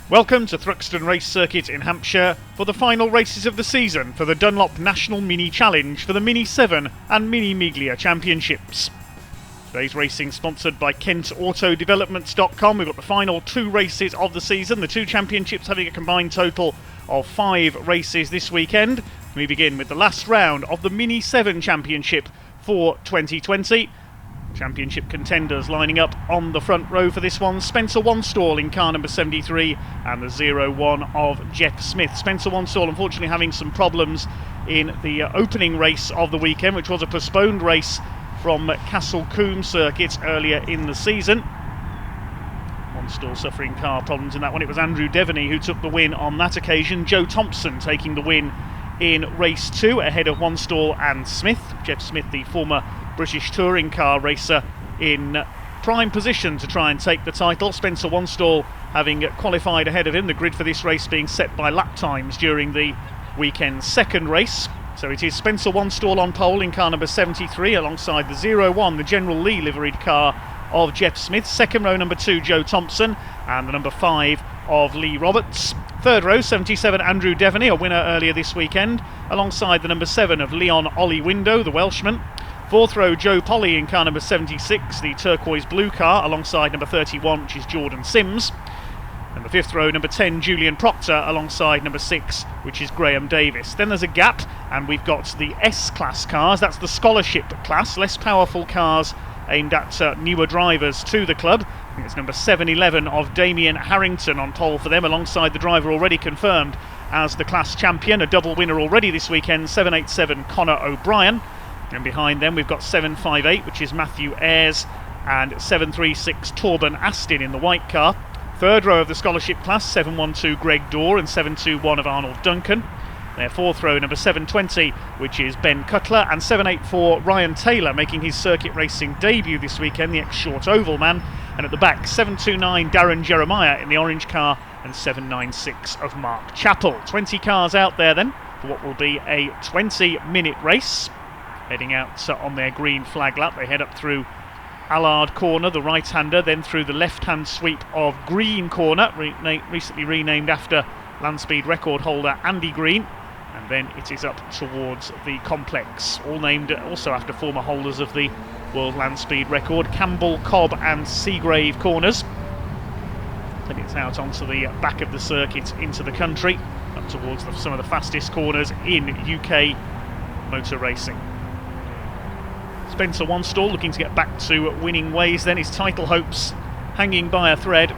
Welcome to Thruxton Race Circuit in Hampshire for the final races of the season for the Dunlop National Mini Challenge for the Mini 7 and Mini Miglia Championships. Today's racing sponsored by KentAutoDevelopments.com. We've got the final two races of the season, the two championships having a combined total of 5 races this weekend. We begin with the last round of the Mini 7 Championship for 2020. Championship contenders lining up on the front row for this one. Spencer Wanstall in car number 73 and the 0-1 of Jeff Smith. Spencer Wanstall unfortunately having some problems in the opening race of the weekend, which was a postponed race from Castle Combe Circuit earlier in the season. Wanstall suffering car problems in that one. It was Andrew Devaney who took the win on that occasion. Joe Thompson taking the win in race 2 ahead of Wanstall and Smith. Jeff Smith, the former British touring car racer, in prime position to try and take the title. Spencer Wanstall having qualified ahead of him, the grid for this race being set by lap times during the weekend's second race. So it is Spencer Wanstall on pole in car number 73 alongside the 0-1, the General Lee liveried car of Jeff Smith. Second row number 2 Joe Thompson and the number 5 of Lee Roberts. Third row 77 Andrew Devaney, a winner earlier this weekend, alongside the number 7 of Leon Ollie Window, the Welshman. Fourth row Joe Polly in car number 76, the turquoise blue car, alongside number 31, which is Jordan Sims. And the fifth row number 10 Julian Proctor alongside number 6, which is Graham Davis. Then there's a gap and we've got the S-class cars, that's the scholarship class, less powerful cars aimed at newer drivers to the club. I think it's number 711 of Damien Harrington on pole for them, alongside the driver already confirmed as the class champion, a double winner already this weekend, 787 Connor O'Brien. And behind them we've got 758, which is Matthew Ayres, and 736 Torben Astin in the white car. Third row of the scholarship class, 712 Greg Dorr and 721 of Arnold Duncan. Their fourth row, number 720, which is Ben Cutler, and 784 Ryan Taylor, making his circuit racing debut this weekend, the ex-short oval man. And at the back, 729 Darren Jeremiah in the orange car, and 796 of Mark Chappell. 20 cars out there then for what will be a 20-minute race. Heading out on their green flag lap, they head up through Allard Corner, the right-hander, then through the left-hand sweep of Green Corner, recently renamed after land speed record holder Andy Green, and then it is up towards the complex, all named also after former holders of the world land speed record, Campbell, Cobb and Seagrave Corners. Then it's out onto the back of the circuit into the country, up towards some of the fastest corners in UK motor racing. Spencer Wanstall looking to get back to winning ways then, his title hopes hanging by a thread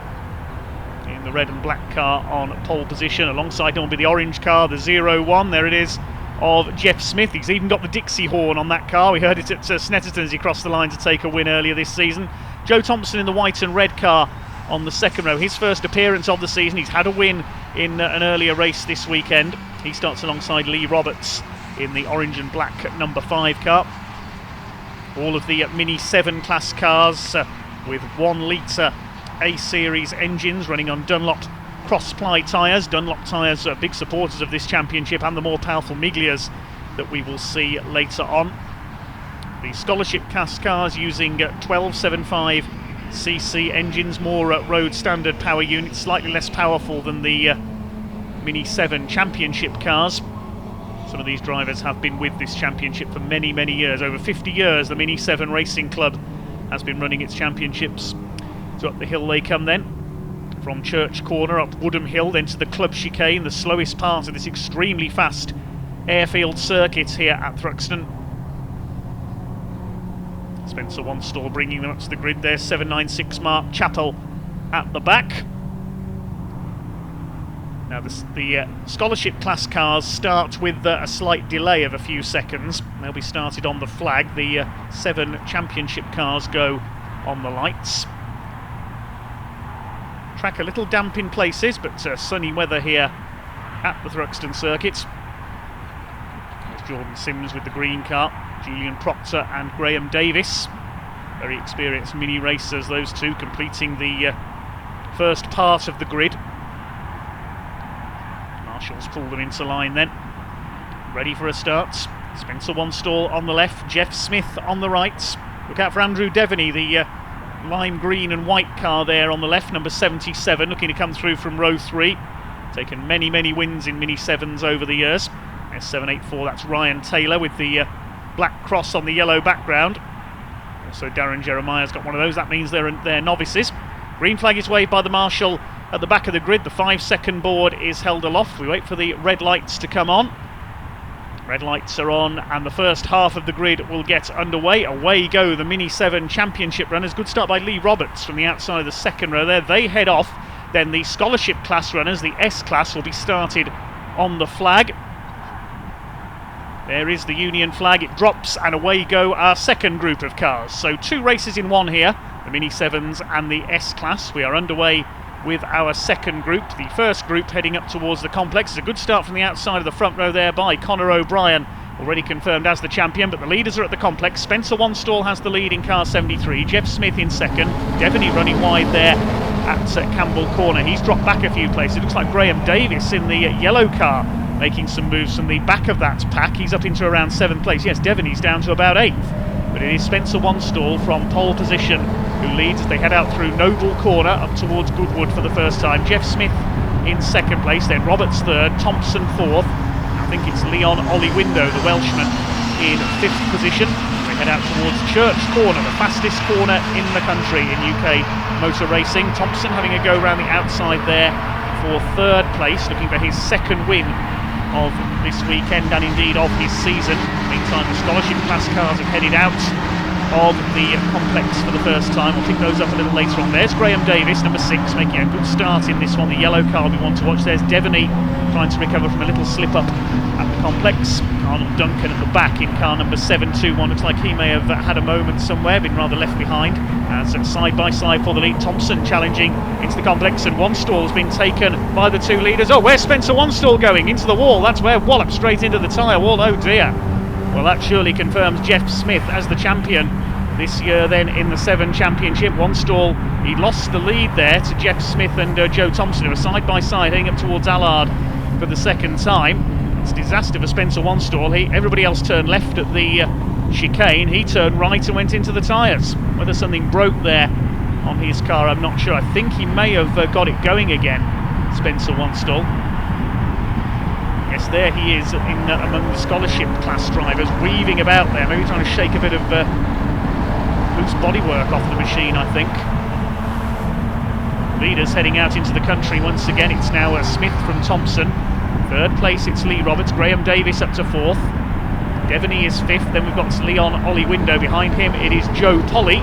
in the red and black car on pole position. Alongside him will be the orange car, the 0-1, there it is, of Jeff Smith. He's even got the Dixie horn on that car. We heard it at Snetterton as he crossed the line to take a win earlier this season. Joe Thompson in the white and red car on the second row, his first appearance of the season. He's had a win in an earlier race this weekend. He starts alongside Lee Roberts in the orange and black number 5 car. All of the Mini 7 class cars with 1 litre A-Series engines running on Dunlop cross-ply tyres. Dunlop tyres are big supporters of this championship and the more powerful Miglias that we will see later on. The scholarship class cars using 1275 cc engines, more road standard power units, slightly less powerful than the Mini 7 championship cars. Some of these drivers have been with this championship for many, many years. Over 50 years the Mini 7 Racing Club has been running its championships. So up the hill they come then, from Church Corner up Woodham Hill, then to the Club Chicane, the slowest part of this extremely fast airfield circuit here at Thruxton. Spencer Wanstall bringing them up to the grid there, 796 Mark Chappell at the back. Now the scholarship class cars start with a slight delay of a few seconds. They'll be started on the flag. The 7 championship cars go on the lights. Track a little damp in places, but sunny weather here at the Thruxton circuit. There's Jordan Sims with the green car, Julian Proctor and Graham Davis. Very experienced mini racers, those two, completing the first part of the grid. Marshall's pull them into line then. Ready for a start. Spencer Wanstall on the left, Jeff Smith on the right. Look out for Andrew Devaney, the lime green and white car there on the left, number 77, looking to come through from row 3. Taken many wins in Mini 7s over the years. S784, that's Ryan Taylor with the black cross on the yellow background. Also Darren Jeremiah's got one of those. That means they're novices. Green flag is waved by the marshal at the back of the grid. The 5-second board is held aloft. We wait for the red lights to come on. Red lights are on and the first half of the grid will get underway. Away go the Mini 7 Championship runners. Good start by Lee Roberts from the outside of the second row there. They head off. Then the scholarship class runners, the S class, will be started on the flag. There is the Union flag. It drops and away go our second group of cars. So 2 races in one here, the Mini 7s and the S class. We are underway with our second group. The first group heading up towards the complex. It's a good start from the outside of the front row there by Conor O'Brien, already confirmed as the champion, but the leaders are at the complex. Spencer Wanstall has the lead in car 73, Jeff Smith in second, Devaney running wide there at Campbell Corner. He's dropped back a few places. It looks like Graham Davis in the yellow car making some moves from the back of that pack. He's up into around 7th place. Yes, Devaney's down to about 8th, but it is Spencer Wanstall from pole position who leads as they head out through Noble Corner up towards Goodwood for the first time. Jeff Smith in second place, then Roberts third, Thompson fourth. I think it's Leon Ollie Window, the Welshman, in 5th position. They head out towards Church Corner, the fastest corner in the country in UK motor racing. Thompson having a go around the outside there for 3rd place, looking for his 2nd win of this weekend and indeed of his season. Meantime, the scholarship class cars have headed out of the complex for the first time. We'll pick those up a little later on. There's Graham Davis, number 6, making a good start in this one. The yellow car we want to watch. There's Devaney trying to recover from a little slip up at the complex. Arnold Duncan at the back in car number 721. Looks like he may have had a moment somewhere, been rather left behind. As side by side for the lead, Thompson challenging into the complex, and Wanstall's been taken by the 2 leaders. Oh, where's Spencer Wanstall going? Into the wall. That's where wallop straight into the tyre wall. Oh dear. Well, that surely confirms Jeff Smith as the champion this year then in the 7 Championship. Wanstall, he lost the lead there to Jeff Smith and Joe Thompson, who are side by side heading up towards Allard for the 2nd time. It's a disaster for Spencer Wanstall. Everybody else turned left at the chicane. He turned right and went into the tyres. Whether something broke there on his car, I'm not sure. I think he may have got it going again, Spencer Wanstall. Yes, there he is among the scholarship class drivers, weaving about there, maybe trying to shake a bit of loose bodywork off the machine, I think. Leaders heading out into the country once again. It's now Smith from Thompson. 3rd place, it's Lee Roberts. Graham Davis up to 4th. Devaney is 5th. Then we've got Leon Ollie Window behind him. It is Joe Polly,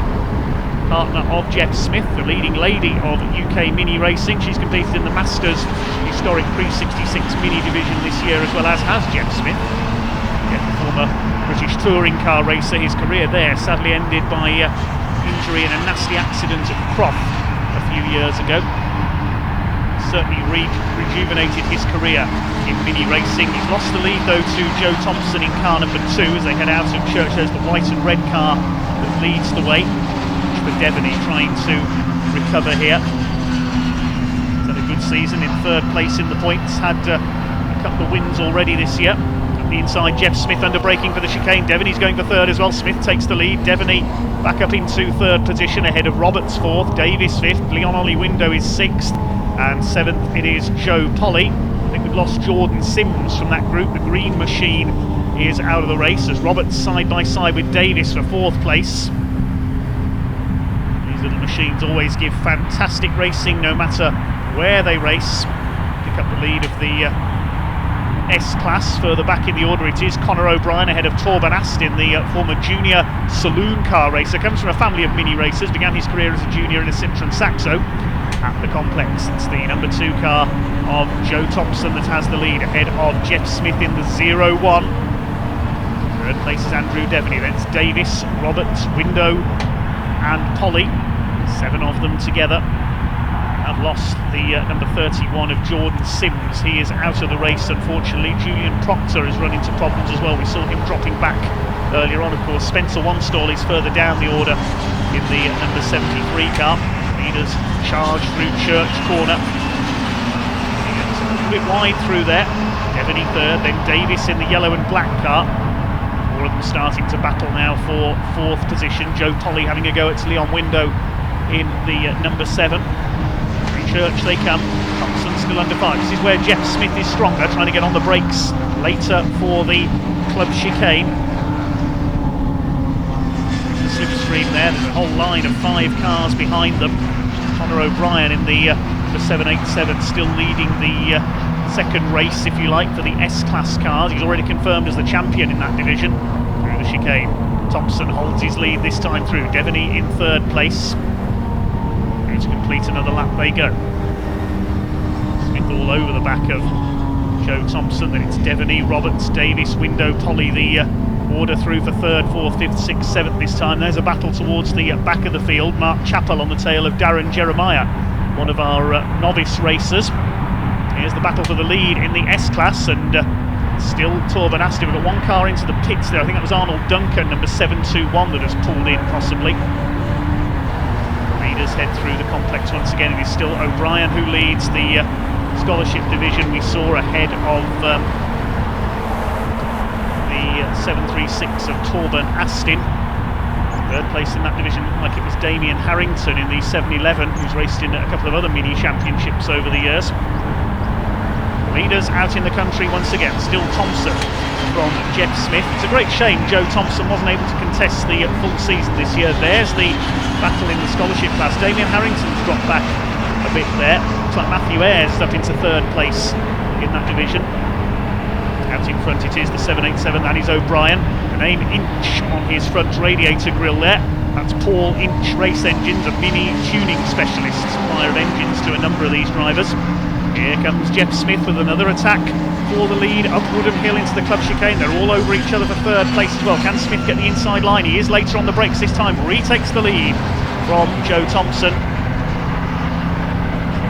partner of Jeff Smith, the leading lady of UK mini racing. She's competed in the Masters historic pre-66 mini division this year, as well as has Jeff Smith. Jeff, the former British touring car racer. His career there sadly ended by injury in a nasty accident at Croft a few years ago. Certainly rejuvenated his career in mini racing. He's lost the lead though to Joe Thompson in car number 2 as they head out of Church. There's the white and red car that leads the way. For Devaney trying to recover here. He's had a good season in 3rd place in the points. Had a couple of wins already this year. Up the inside, Jeff Smith under braking for the chicane. Devaney's going for 3rd as well. Smith takes the lead. Devaney back up into 3rd position ahead of Roberts 4th, Davis 5th, Leon Ollie Window is 6th, and 7th it is Joe Polly. I think we've lost Jordan Sims from that group. The green machine is out of the race as Roberts side by side with Davis for 4th place. These little machines always give fantastic racing no matter where they race. Pick up the lead of the S-Class. Further back in the order it is Conor O'Brien ahead of Torben Astin, the former junior saloon car racer. Comes from a family of mini racers, began his career as a junior in a Citroen Saxo. At the complex, it's the number 2 car of Joe Thompson that has the lead ahead of Jeff Smith in the 0-1. 3rd place is Andrew Devaney, then it's Davis, Roberts, Window and Polly. 7 of them together. Have lost the number 31 of Jordan Sims. He is out of the race, unfortunately. Julian Proctor has run into problems as well. We saw him dropping back earlier on, of course. Spencer Wanstall is further down the order in the number 73 car. Leaders charge through Church Corner. It's a little bit wide through there. Devaney 3rd, then Davis in the yellow and black car. 4 of them starting to battle now for 4th position. Joe Polly having a go at Leon Window in the number 7. Through Church they come. Thompson still under 5. This is where Jeff Smith is stronger, trying to get on the brakes later for the club chicane. The slipstream there, there's a whole line of 5 cars behind them. Conor O'Brien in the Se7en still leading the second race, if you like, for the S-Class cars. He's already confirmed as the champion in that division through the chicane. Thompson holds his lead this time through. Devaney in 3rd place. Going to complete another lap they go. Smith all over the back of Joe Thompson. Then it's Devaney, Roberts, Davis, Window, Polly, the order through for 3rd, 4th, 5th, 6th, 7th this time. There's a battle towards the back of the field. Mark Chappell on the tail of Darren Jeremiah, one of our novice racers. Here's the battle for the lead in the S-Class, and still Torben Aston. We've got one car into the pits there. I think that was Arnold Duncan, number 721, that has pulled in, possibly. Leaders head through the complex once again. It is still O'Brien who leads the scholarship division. We saw ahead of the 736 of Torben Aston. 3rd place in that division looked like it was Damien Harrington in the 711, who's raced in a couple of other mini championships over the years. Leaders out in the country once again. Still Thompson from Jeff Smith. It's a great shame Joe Thompson wasn't able to contest the full season this year. There's the battle in the scholarship class. Damien Harrington's dropped back a bit there. Looks like Matthew Ayres is up into 3rd place in that division. Out in front it is the 787, that is O'Brien. The name Inch on his front radiator grille there. That's Paul Inch Race Engines, a mini tuning specialist, supplier of engines to a number of these drivers. Here comes Jeff Smith with another attack for the lead up Woodham Hill into the club chicane. They're all over each other for 3rd place as well. Can Smith get the inside line? He is later on the brakes this time. Retakes the lead from Joe Thompson.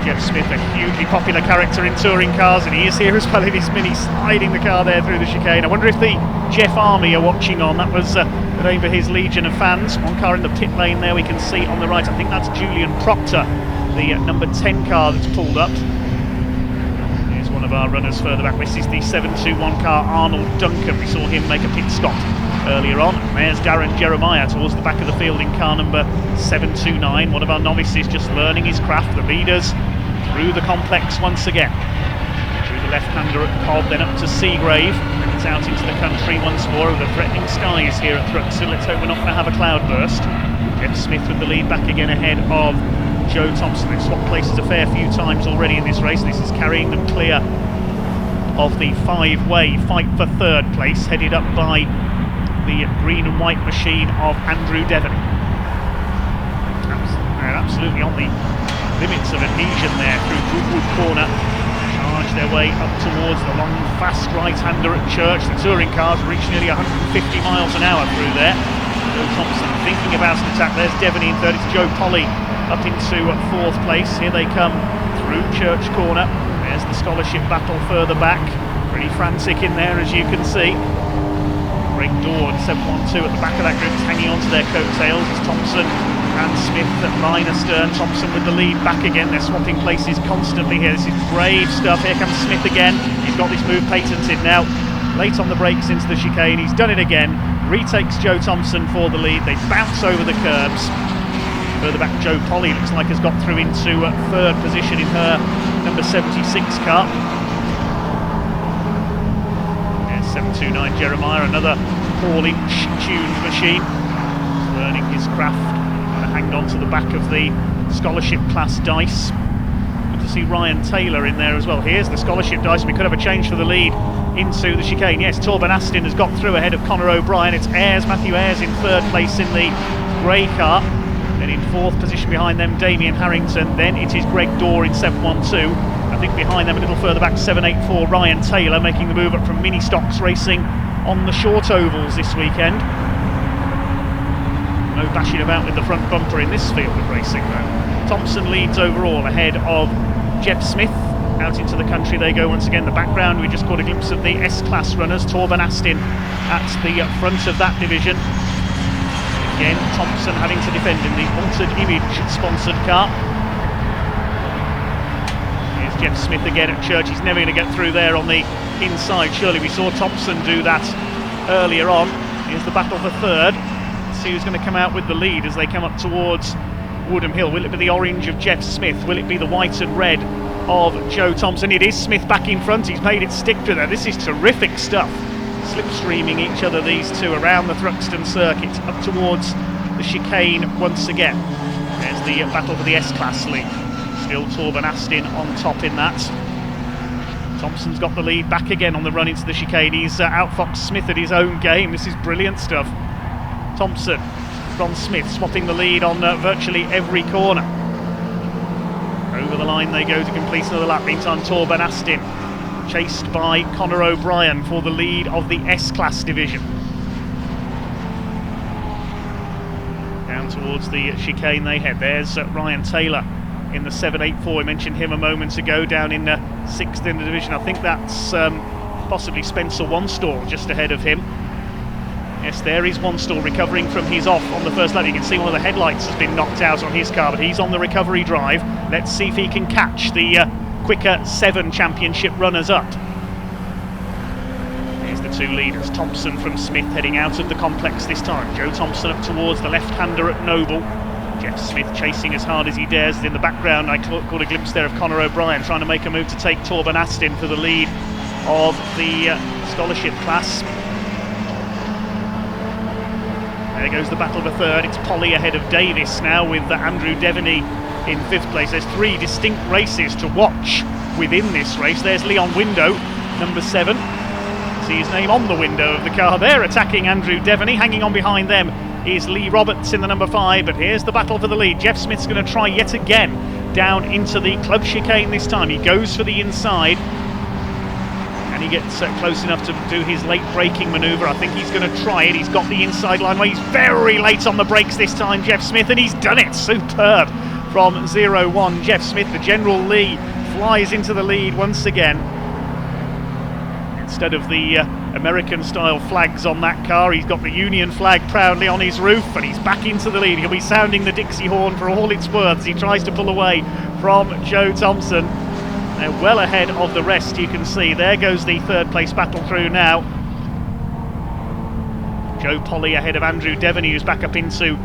Jeff Smith, a hugely popular character in touring cars, and he is here as well in his mini, sliding the car there through the chicane. I wonder if the Jeff Army are watching on. That was the name for his legion of fans. One car in the pit lane there we can see on the right. I think that's Julian Proctor, the number 10 car that's pulled up. One of our runners further back. This is the 721 car, Arnold Duncan. We saw him make a pit stop earlier on. There's Darren Jeremiah towards the back of the field in car number 729. One of our novices just learning his craft. The leaders through the complex once again. Through the left-hander at Cobb, then up to Seagrave. And it's out into the country once more. The threatening skies here at Thruxton. Let's hope we're not going to have a cloudburst. Jeff Smith with the lead back again ahead of Joe Thompson. They've swapped places a fair few times already in this race. This is carrying them clear of the 5-way fight for 3rd place, headed up by the green and white machine of Andrew Devaney. They're absolutely on the limits of adhesion there through Brookwood Corner. Charge their way up towards the long, fast right-hander at Church. The touring cars reach nearly 150 miles an hour through there. Joe Thompson thinking about an attack. There's Devaney in 3rd. It's Joe Polly up into 4th place. Here they come through Church Corner. There's the scholarship battle further back. Pretty frantic in there, as you can see. Greg Dawn, 712 at the back of that group, hanging on to their coattails. It's Thompson and Smith at line astern. Thompson with the lead back again. They're swapping places constantly here. This is brave stuff. Here comes Smith again. He's got this move patented now. Late on the brakes into the chicane. He's done it again. Retakes Joe Thompson for the lead. They bounce over the curbs. Further back, Joe Polly looks like has got through into 3rd position in her number 76 car. There's 729 Jeremiah, another Paul Inch tuned machine. Learning his craft, trying to hang on to the back of the scholarship class dice. Good to see Ryan Taylor in there as well. Here's the scholarship dice. We could have a change for the lead into the chicane. Yes, Torben Aston has got through ahead of Conor O'Brien. It's Matthew Ayres in 3rd place in the grey car. Then in 4th position behind them, Damien Harrington. Then it is Greg Daw in 712. I think behind them a little further back, 784 Ryan Taylor, making the move up from mini stocks racing on the short ovals this weekend. No bashing about with the front bumper in this field of racing though. Thompson leads overall ahead of Jeff Smith. Out into the country they go once again. The background, we just caught a glimpse of the S-Class runners. Torben Aston at the front of that division. Again, Thompson having to defend in the Altered Image sponsored car. Here's Jeff Smith again at Church. He's never going to get through there on the inside. Surely we saw Thompson do that earlier on. Here's the battle for 3rd. Let's see who's going to come out with the lead as they come up towards Woodham Hill. Will it be the orange of Jeff Smith? Will it be the white and red of Joe Thompson? It is Smith back in front. He's made it stick to there. This is terrific stuff. Slipstreaming each other, these two, around the Thruxton circuit, up towards the chicane once again. There's the battle for the S-Class lead. Still Torben Astin on top in that. Thompson's got the lead back again on the run into the chicane. He's outfoxed Smith at his own game. This is brilliant stuff. Thompson from Smith, swapping the lead on virtually every corner. Over the line they go to completion of the lap. Meantime, Torben Astin chased by Conor O'Brien for the lead of the S-Class division. Down towards the chicane they head. There's Ryan Taylor in the 784. I mentioned him a moment ago, down in 6th in the division. I think that's possibly Spencer Wanstall just ahead of him. Yes, there is Wanstall recovering from his off on the first lap. You can see one of the headlights has been knocked out on his car, but he's on the recovery drive. Let's see if he can catch the quicker 7 championship runners up. Here's the two leaders. Thompson from Smith heading out of the complex this time. Joe Thompson up towards the left-hander at Noble. Jeff Smith chasing as hard as he dares. In the background I caught a glimpse there of Conor O'Brien trying to make a move to take Torben Astin for the lead of the scholarship class. There goes the battle for third. It's Polly ahead of Davis now, with Andrew Devaney in 5th place. There's 3 distinct races to watch within this race. There's Leon Window, number 7. See his name on the window of the car there, attacking Andrew Devaney. Hanging on behind them is Lee Roberts in the number 5, but here's the battle for the lead. Jeff Smith's going to try yet again down into the club chicane this time. He goes for the inside, and he gets close enough to do his late braking manoeuvre. I think he's going to try it. He's got the inside line where he's very late on the brakes this time, Jeff Smith, and he's done it. Superb from 0-1. Jeff Smith, the General Lee, flies into the lead once again. Instead of the American-style flags on that car, he's got the Union flag proudly on his roof, and he's back into the lead. He'll be sounding the Dixie horn for all it's worth as he tries to pull away from Joe Thompson. They're well ahead of the rest, you can see. There goes the 3rd place battle through now. Joe Polly ahead of Andrew Devaney, who's back up into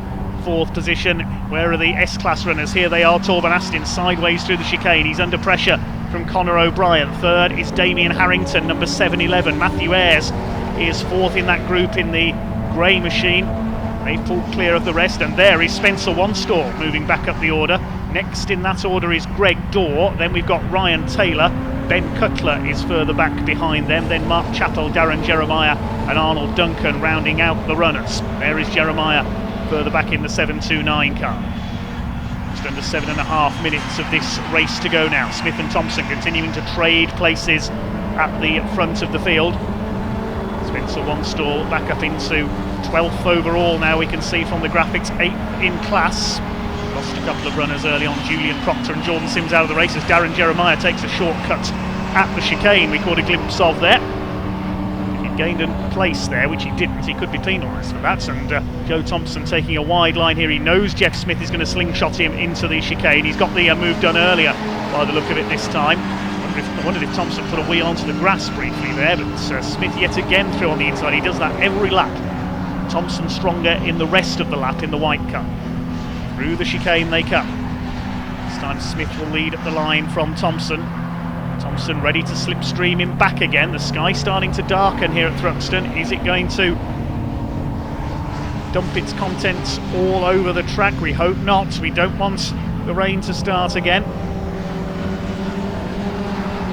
4th position. Where are the S-Class runners? Here they are. Torben Astin sideways through the chicane. He's under pressure from Conor O'Brien. 3rd is Damien Harrington, number 711. Matthew Ayres is 4th in that group in the grey machine. They pulled clear of the rest, and there is Spencer Wanstall moving back up the order. Next in that order is Greg Dorr. Then we've got Ryan Taylor. Ben Cutler is further back behind them. Then Mark Chappell, Darren Jeremiah and Arnold Duncan rounding out the runners. There is Jeremiah further back in the 729 car. Just under 7.5 minutes of this race to go now. Smith and Thompson continuing to trade places at the front of the field. Spencer Wanstall back up into 12th overall now, we can see from the graphics. 8th in class. Lost a couple of runners early on. Julian Proctor and Jordan Sims out of the race as Darren Jeremiah takes a shortcut at the chicane. We caught a glimpse of there. If he gained a place there, which he didn't, he could be penalised for that. And Joe Thompson taking a wide line here. He knows Jeff Smith is going to slingshot him into the chicane. He's got the move done earlier by the look of it this time. I wondered if Thompson put a wheel onto the grass briefly there, but Smith yet again through on the inside. He does that every lap. Thompson stronger in the rest of the lap in the white car. Through the chicane they come. This time Smith will lead at the line from Thompson. Thompson ready to slipstream him back again. The sky starting to darken here at Thruxton. Is it going to dump its contents all over the track? We hope not. We don't want the rain to start again.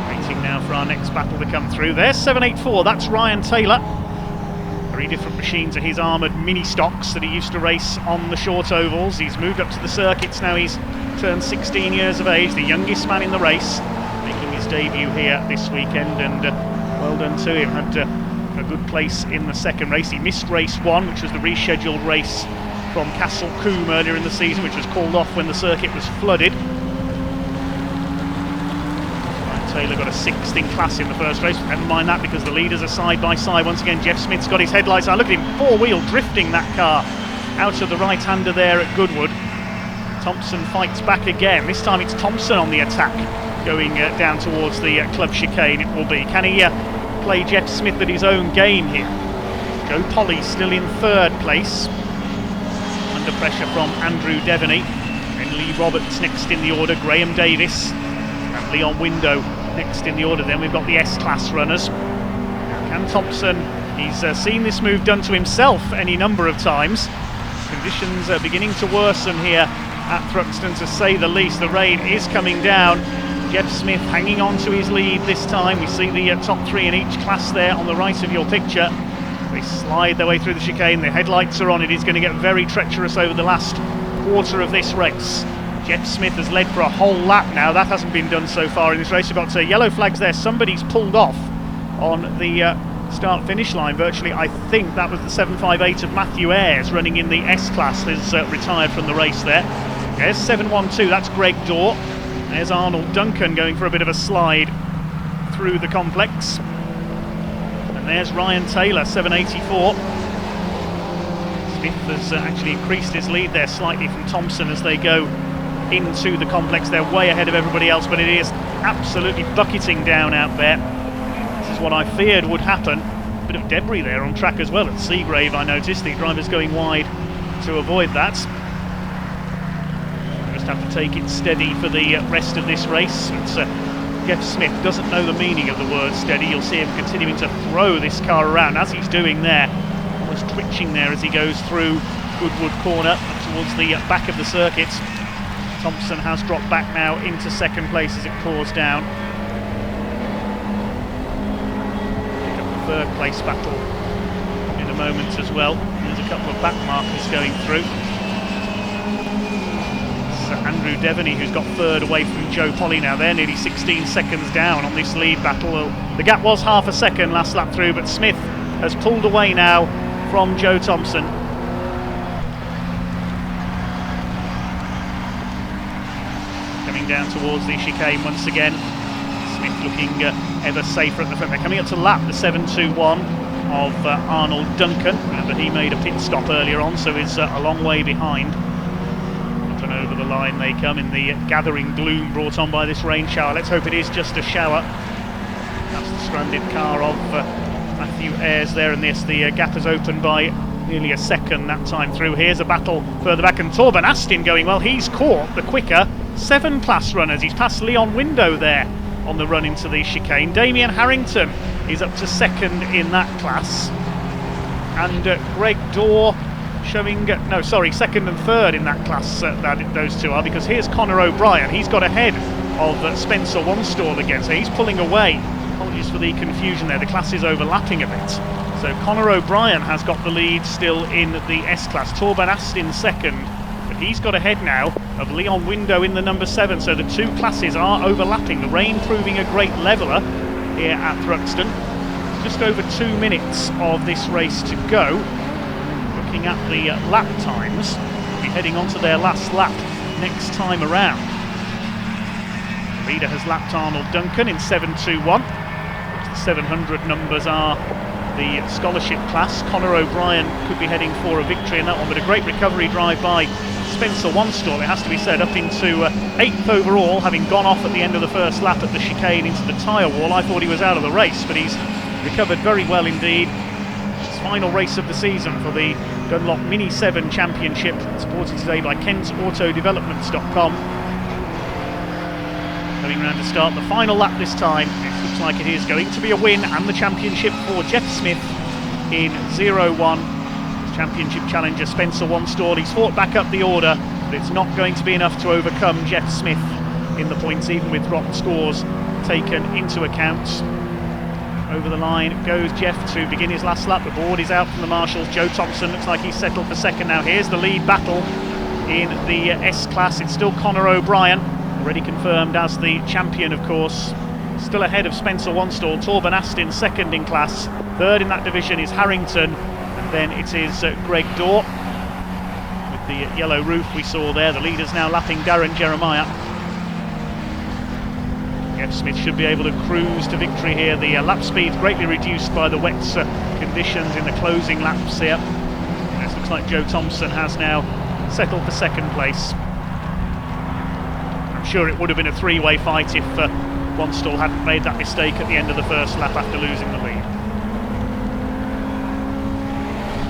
Waiting now for our next battle to come through. There's 784. That's Ryan Taylor. Very different machine to his armoured mini stocks that he used to race on the short ovals. He's moved up to the circuits now. He's turned 16 years of age, the youngest man in the race, making his debut here this weekend, and well done to him. Had a good place in the second race. He missed race 1, which was the rescheduled race from Castle Combe earlier in the season, which was called off when the circuit was flooded. Taylor got a 6th in class in the first race, but never mind that because the leaders are side by side. Once again, Jeff Smith's got his headlights on. Look at him, four-wheel drifting that car out of the right-hander there at Goodwood. Thompson fights back again. This time it's Thompson on the attack, going down towards the club chicane it will be. Can he play Jeff Smith at his own game here? Joe Polly still in 3rd place, under pressure from Andrew Devaney. Then Lee Roberts next in the order, Graham Davis and Leon Window next in the order. Then we've got the S-Class runners. Can Thompson, he's seen this move done to himself any number of times. Conditions are beginning to worsen here at Thruxton, to say the least. The rain is coming down. Jeff Smith hanging on to his lead this time. We see the top three in each class there on the right of your picture. They slide their way through the chicane. The headlights are on. It is going to get very treacherous over the last quarter of this race. Jeff Smith has led for a whole lap now. That hasn't been done so far in this race. We've got yellow flags there. Somebody's pulled off on the start-finish line. Virtually, I think that was the 758 of Matthew Ayres running in the S-Class, has retired from the race there. There's 712, that's Greg Dorr. There's Arnold Duncan going for a bit of a slide through the complex. And there's Ryan Taylor, 784. Smith has actually increased his lead there slightly from Thompson as they go into the complex. They're way ahead of everybody else, but it is absolutely bucketing down out there. This is what I feared would happen. A bit of debris there on track as well at Seagrave, I noticed. The driver's going wide to avoid that. Just have to take it steady for the rest of this race. Jeff Smith doesn't know the meaning of the word steady. You'll see him continuing to throw this car around as he's doing there. Almost twitching there as he goes through Goodwood Corner towards the back of the circuit. Thompson has dropped back now into second place as it pours down. Pick up the third place battle in a moment as well. There's a couple of back markers going through. It's Andrew Devaney who's got third away from Joe Polly now. They're nearly 16 seconds down on this lead battle. Well, the gap was half a second last lap through, but Smith has pulled away now from Joe Thompson. Coming down towards the chicane once again. Smith looking ever safer at the front. They're coming up to lap the 721 of Arnold Duncan. Remember, he made a pit stop earlier on, so is a long way behind. Up and over the line they come in the gathering gloom brought on by this rain shower. Let's hope it is just a shower. That's the stranded car of Matthew Ayres there, and yes, the gap has opened by nearly a second that time through. Here's a battle further back, and Torben Astin going well. He's caught the quicker 7 class runners. He's passed Leon Window there on the run into the chicane. Damien Harrington is up to second in that class, and Greg Dorr showing second and third in that class. Those two are, because here's Conor O'Brien. He's got ahead of Spencer Wanstall again, so he's pulling away. Apologies for the confusion there, the class is overlapping a bit. So Conor O'Brien has got the lead still in the S-Class. Torben Astin second, but he's got ahead now of Leon Window in the number 7, so the two classes are overlapping. The rain proving a great leveller here at Thruxton. Just over 2 minutes of this race to go. Looking at the lap times, we'll be heading on to their last lap next time around. The leader has lapped Arnold Duncan in 721. The 700 numbers are the scholarship class. Conor O'Brien could be heading for a victory in that one, but a great recovery drive by Spencer Wanstall, it has to be said, up into 8th overall, having gone off at the end of the first lap at the chicane into the tyre wall. I thought he was out of the race, but he's recovered very well indeed. It's final race of the season for the Dunlop Mini 7 Championship, supported today by KentAutoDevelopments.com. Coming round to start the final lap this time. It looks like it is going to be a win and the championship for Jeff Smith in 0-1. Championship challenger Spencer Wanstall. He's fought back up the order, but it's not going to be enough to overcome Jeff Smith in the points, even with dropped scores taken into account. Over the line goes Jeff to begin his last lap. The board is out from the marshals. Joe Thompson looks like he's settled for second now. Here's the lead battle in the S-Class. It's still Conor O'Brien, already confirmed as the champion, of course. Still ahead of Spencer Wanstall. Torben Astin second in class. Third in that division is Harrington. And then it is Greg Dorr with the yellow roof we saw there. The leader's now lapping Darren Jeremiah. Jeff Smith should be able to cruise to victory here. The lap speed greatly reduced by the wet conditions in the closing laps here. It looks like Joe Thompson has now settled for second place. I'm sure it would have been a three-way fight if Wanstall hadn't made that mistake at the end of the first lap after losing the lead.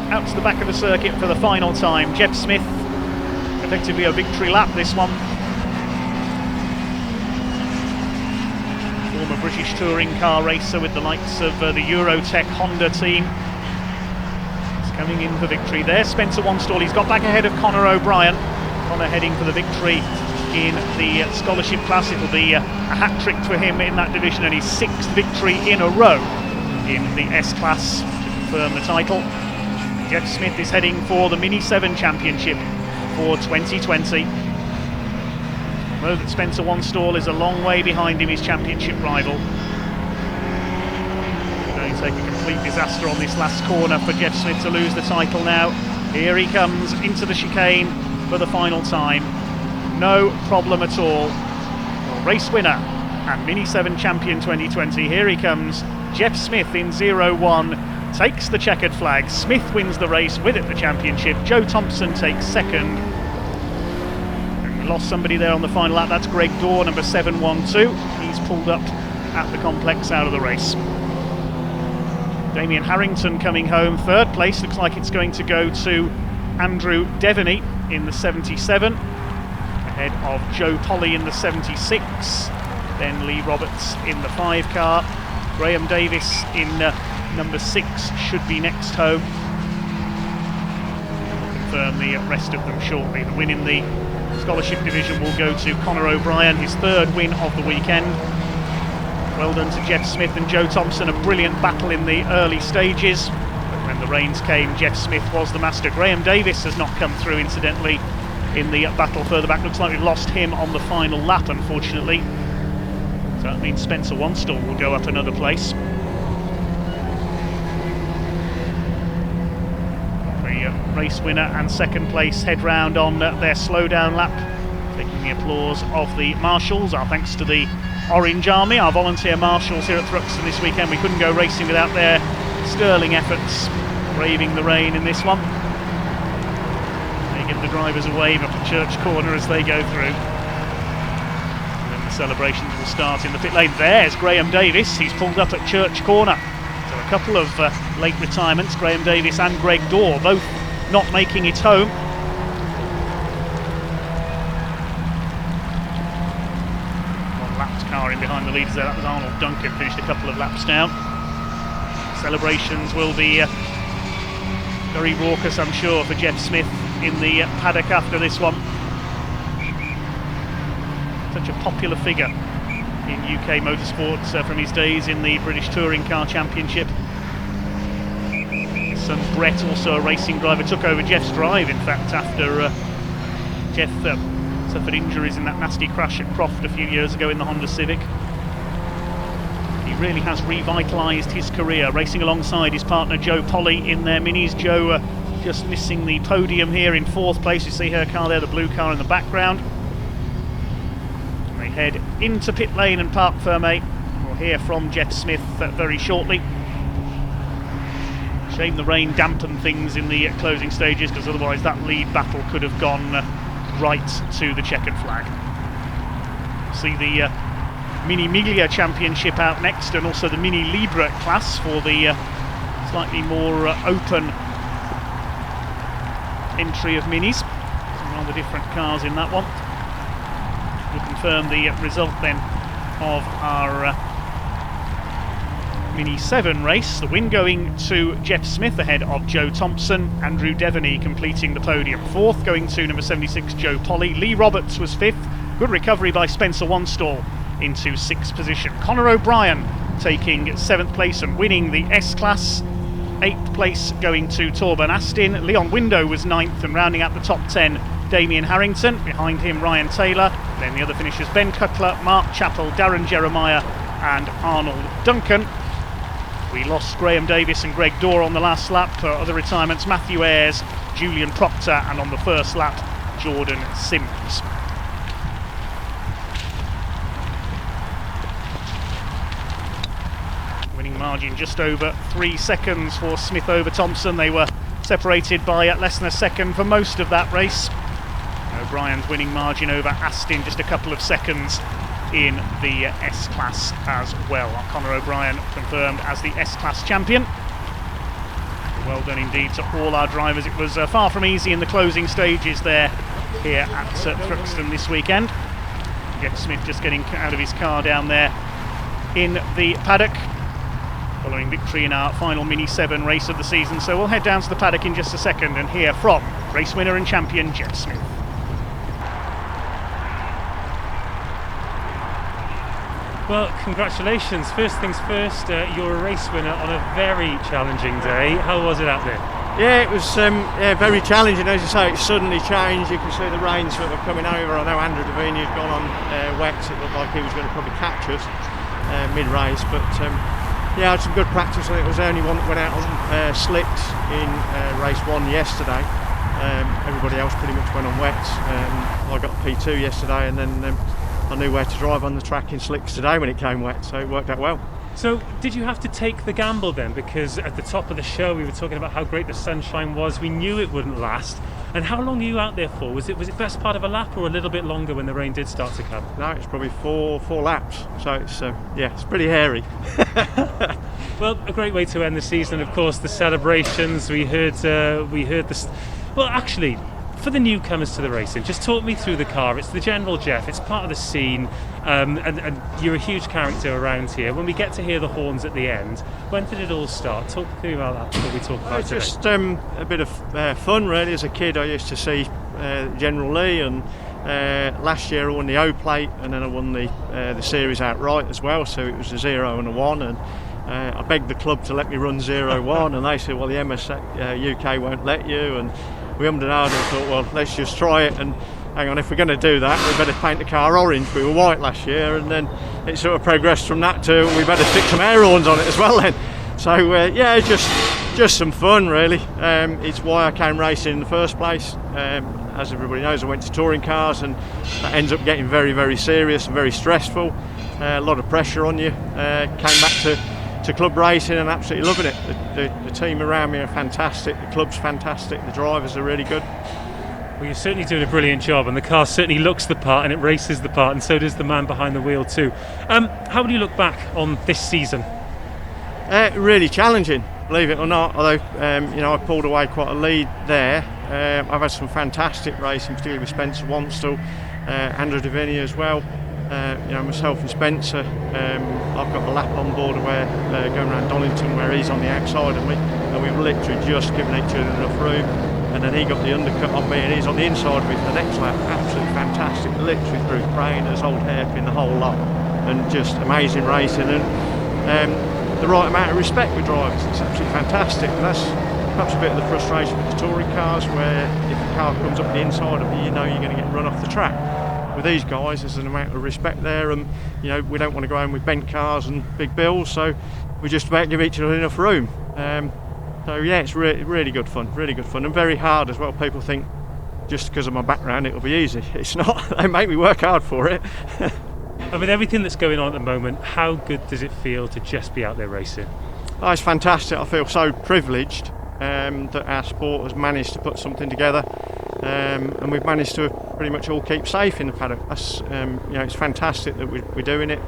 Out to the back of the circuit for the final time. Jeff Smith, a effectively a victory lap, this one. Former British touring car racer with the likes of the Eurotech Honda team. He's coming in for victory there. Spencer Wanstall, he's got back ahead of Conor O'Brien. Conor heading for the victory in the scholarship class. It'll be a hat-trick for him in that division, and his 6th victory in a row in the S-Class to confirm the title. Jeff Smith is heading for the Mini 7 Championship for 2020. Although that Spencer Wanstall is a long way behind him, his championship rival. Going to take a complete disaster on this last corner for Jeff Smith to lose the title now. Here he comes into the chicane for the final time. No problem at all. Well, race winner and Mini 7 champion 2020. Here he comes, Jeff Smith in 0-1. Takes the checkered flag. Smith wins the race, with it the championship. Joe Thompson takes second. And we lost somebody there on the final lap. That's Greg Dorr, number 712. He's pulled up at the complex out of the race. Damien Harrington coming home third place. Looks like it's going to go to Andrew Devaney in the 77. Ahead of Joe Polly in the 76. Then Lee Roberts in the 5 car. Graham Davis in number 6 should be next home. Confirm the rest of them shortly. The win in the scholarship division will go to Conor O'Brien, his 3rd win of the weekend. Well done to Jeff Smith and Joe Thompson. A brilliant battle in the early stages, but when the rains came, Jeff Smith was the master. Graham Davis has not come through, incidentally, in the battle further back. Looks like we've lost him on the final lap, unfortunately. So that means Spencer Wanstall will go up another place. Race winner and 2nd place head round on their slowdown lap, taking the applause of the marshals. Our thanks to the Orange Army, our volunteer marshals here at Thruxton this weekend. We couldn't go racing without their sterling efforts, braving the rain in this one. They give the drivers a wave up at Church Corner as they go through. And then the celebrations will start in the pit lane. There's Graham Davis, he's pulled up at Church Corner. So a couple of late retirements, Graham Davis and Greg Dorr, both not making it home. One lapped car in behind the leaders there. That was Arnold Duncan, finished a couple of laps down. Celebrations will be very raucous, I'm sure, for Jeff Smith in the paddock after this one. Such a popular figure in UK motorsports from his days in the British Touring Car Championship. Son Brett, also a racing driver, took over Jeff's drive, in fact, after Jeff suffered injuries in that nasty crash at Croft a few years ago in the Honda Civic. He really has revitalised his career, racing alongside his partner Joe Polly in their minis. Joe just missing the podium here in 4th place. You see her car there, the blue car in the background. They head into pit lane and Parc Fermé. We'll hear from Jeff Smith very shortly. Shame the rain dampened things in the closing stages, because otherwise that lead battle could have gone right to the checkered flag. See the Mini Miglia Championship out next, and also the Mini Libra class for the slightly more open entry of minis. Some rather different cars in that one. We'll confirm the result then of our Mini 7 race. The win going to Jeff Smith ahead of Joe Thompson. Andrew Devaney completing the podium. 4th going to number 76 Joe Polly. Lee Roberts was 5th. Good recovery by Spencer Wanstall into 6th position. Conor O'Brien taking 7th place and winning the S-Class. 8th place going to Torben Astin. Leon Window was 9th, and rounding out the top 10, Damien Harrington. Behind him, Ryan Taylor. Then the other finishers, Ben Cutler, Mark Chappell, Darren Jeremiah and Arnold Duncan. We lost Graham Davis and Greg Dorr on the last lap. For other retirements, Matthew Ayres, Julian Proctor, and on the first lap, Jordan Sims. Winning margin just over 3 seconds for Smith over Thompson. They were separated by less than a second for most of that race. O'Brien's winning margin over Astin just a couple of seconds in the S-Class as well. Conor O'Brien confirmed as the S-Class champion. Well done indeed to all our drivers. It was far from easy in the closing stages there here at Thruxton this weekend. Jeff Smith just getting out of his car down there in the paddock, following victory in our final Mini 7 race of the season. So we'll head down to the paddock in just a second and hear from race winner and champion Jeff Smith. Well, congratulations. First things first, you're a race winner on a very challenging day. How was it out there? Yeah, it was very challenging. As you say, it suddenly changed. You can see the rain sort of coming over. I know Andrew Davini had gone on wets. It looked like he was going to probably catch us mid-race, but yeah, I had some good practice. I think it was the only one that went out on slicks in race 1 yesterday. Everybody else pretty much went on wets. I got P2 yesterday, and then I knew where to drive on the track in slicks today when it came wet, so it worked out well. So did you have to take the gamble then? Because at the top of the show we were talking about how great the sunshine was. We knew it wouldn't last. And how long were you out there for? Was it best part of a lap or a little bit longer when the rain did start to come? No, it's probably four laps. So it's yeah, it's pretty hairy. Well, a great way to end the season. Of course, the celebrations. We heard this. Well, actually, for the newcomers to the racing, just talk me through the car. It's the General Jeff, it's part of the scene, and you're a huge character around here. When we get to hear the horns at the end, when did it all start? Talk to me about that before we talk about it. Just a bit of fun really. As a kid I used to see General Lee, and last year I won the O plate, and then I won the series outright as well, so it was a 0 and a 1, and I begged the club to let me run 0-1, and they said, well, the MS UK won't let you, and we ummed and ahed and thought, well, let's just try it, and hang on, if we're going to do that, we better paint the car orange. We were white last year, and then it sort of progressed from that to we better stick some air horns on it as well then. So yeah, just some fun really. It's why I came racing in the first place. As everybody knows, I went to touring cars, and that ends up getting very, very serious and very stressful. A lot of pressure on you. Came back to club racing and absolutely loving it. The team around me are fantastic, the club's fantastic, the drivers are really good. Well, you're certainly doing a brilliant job, and the car certainly looks the part and it races the part, and so does the man behind the wheel too. How do you look back on this season? Really challenging, believe it or not, although you know, I pulled away quite a lead there. I've had some fantastic racing, particularly with Spencer Wanstall, Andrew Davini as well. You know, myself and Spencer, I've got a lap on board where going around Donington where he's on the outside of me, and we've literally just given each other enough room, and then he got the undercut on me and he's on the inside of me for the next lap. Absolutely fantastic, literally through trainers, old hairpin, the whole lot, and just amazing racing, and the right amount of respect with drivers. It's absolutely fantastic, and that's perhaps a bit of the frustration with the touring cars, where if the car comes up the inside of you, you know you're going to get run off the track. With these guys, there's an amount of respect there, and you know, we don't want to go home with bent cars and big bills, so we just about give each other enough room. So yeah, it's really good fun, and very hard as well. People think just because of my background it'll be easy. It's not. They make me work hard for it. And with everything that's going on at the moment, how good does it feel to just be out there racing? Oh, it's fantastic. I feel so privileged that our sport has managed to put something together. And we've managed to pretty much all keep safe in the paddock. That's, you know, it's fantastic that we're doing it.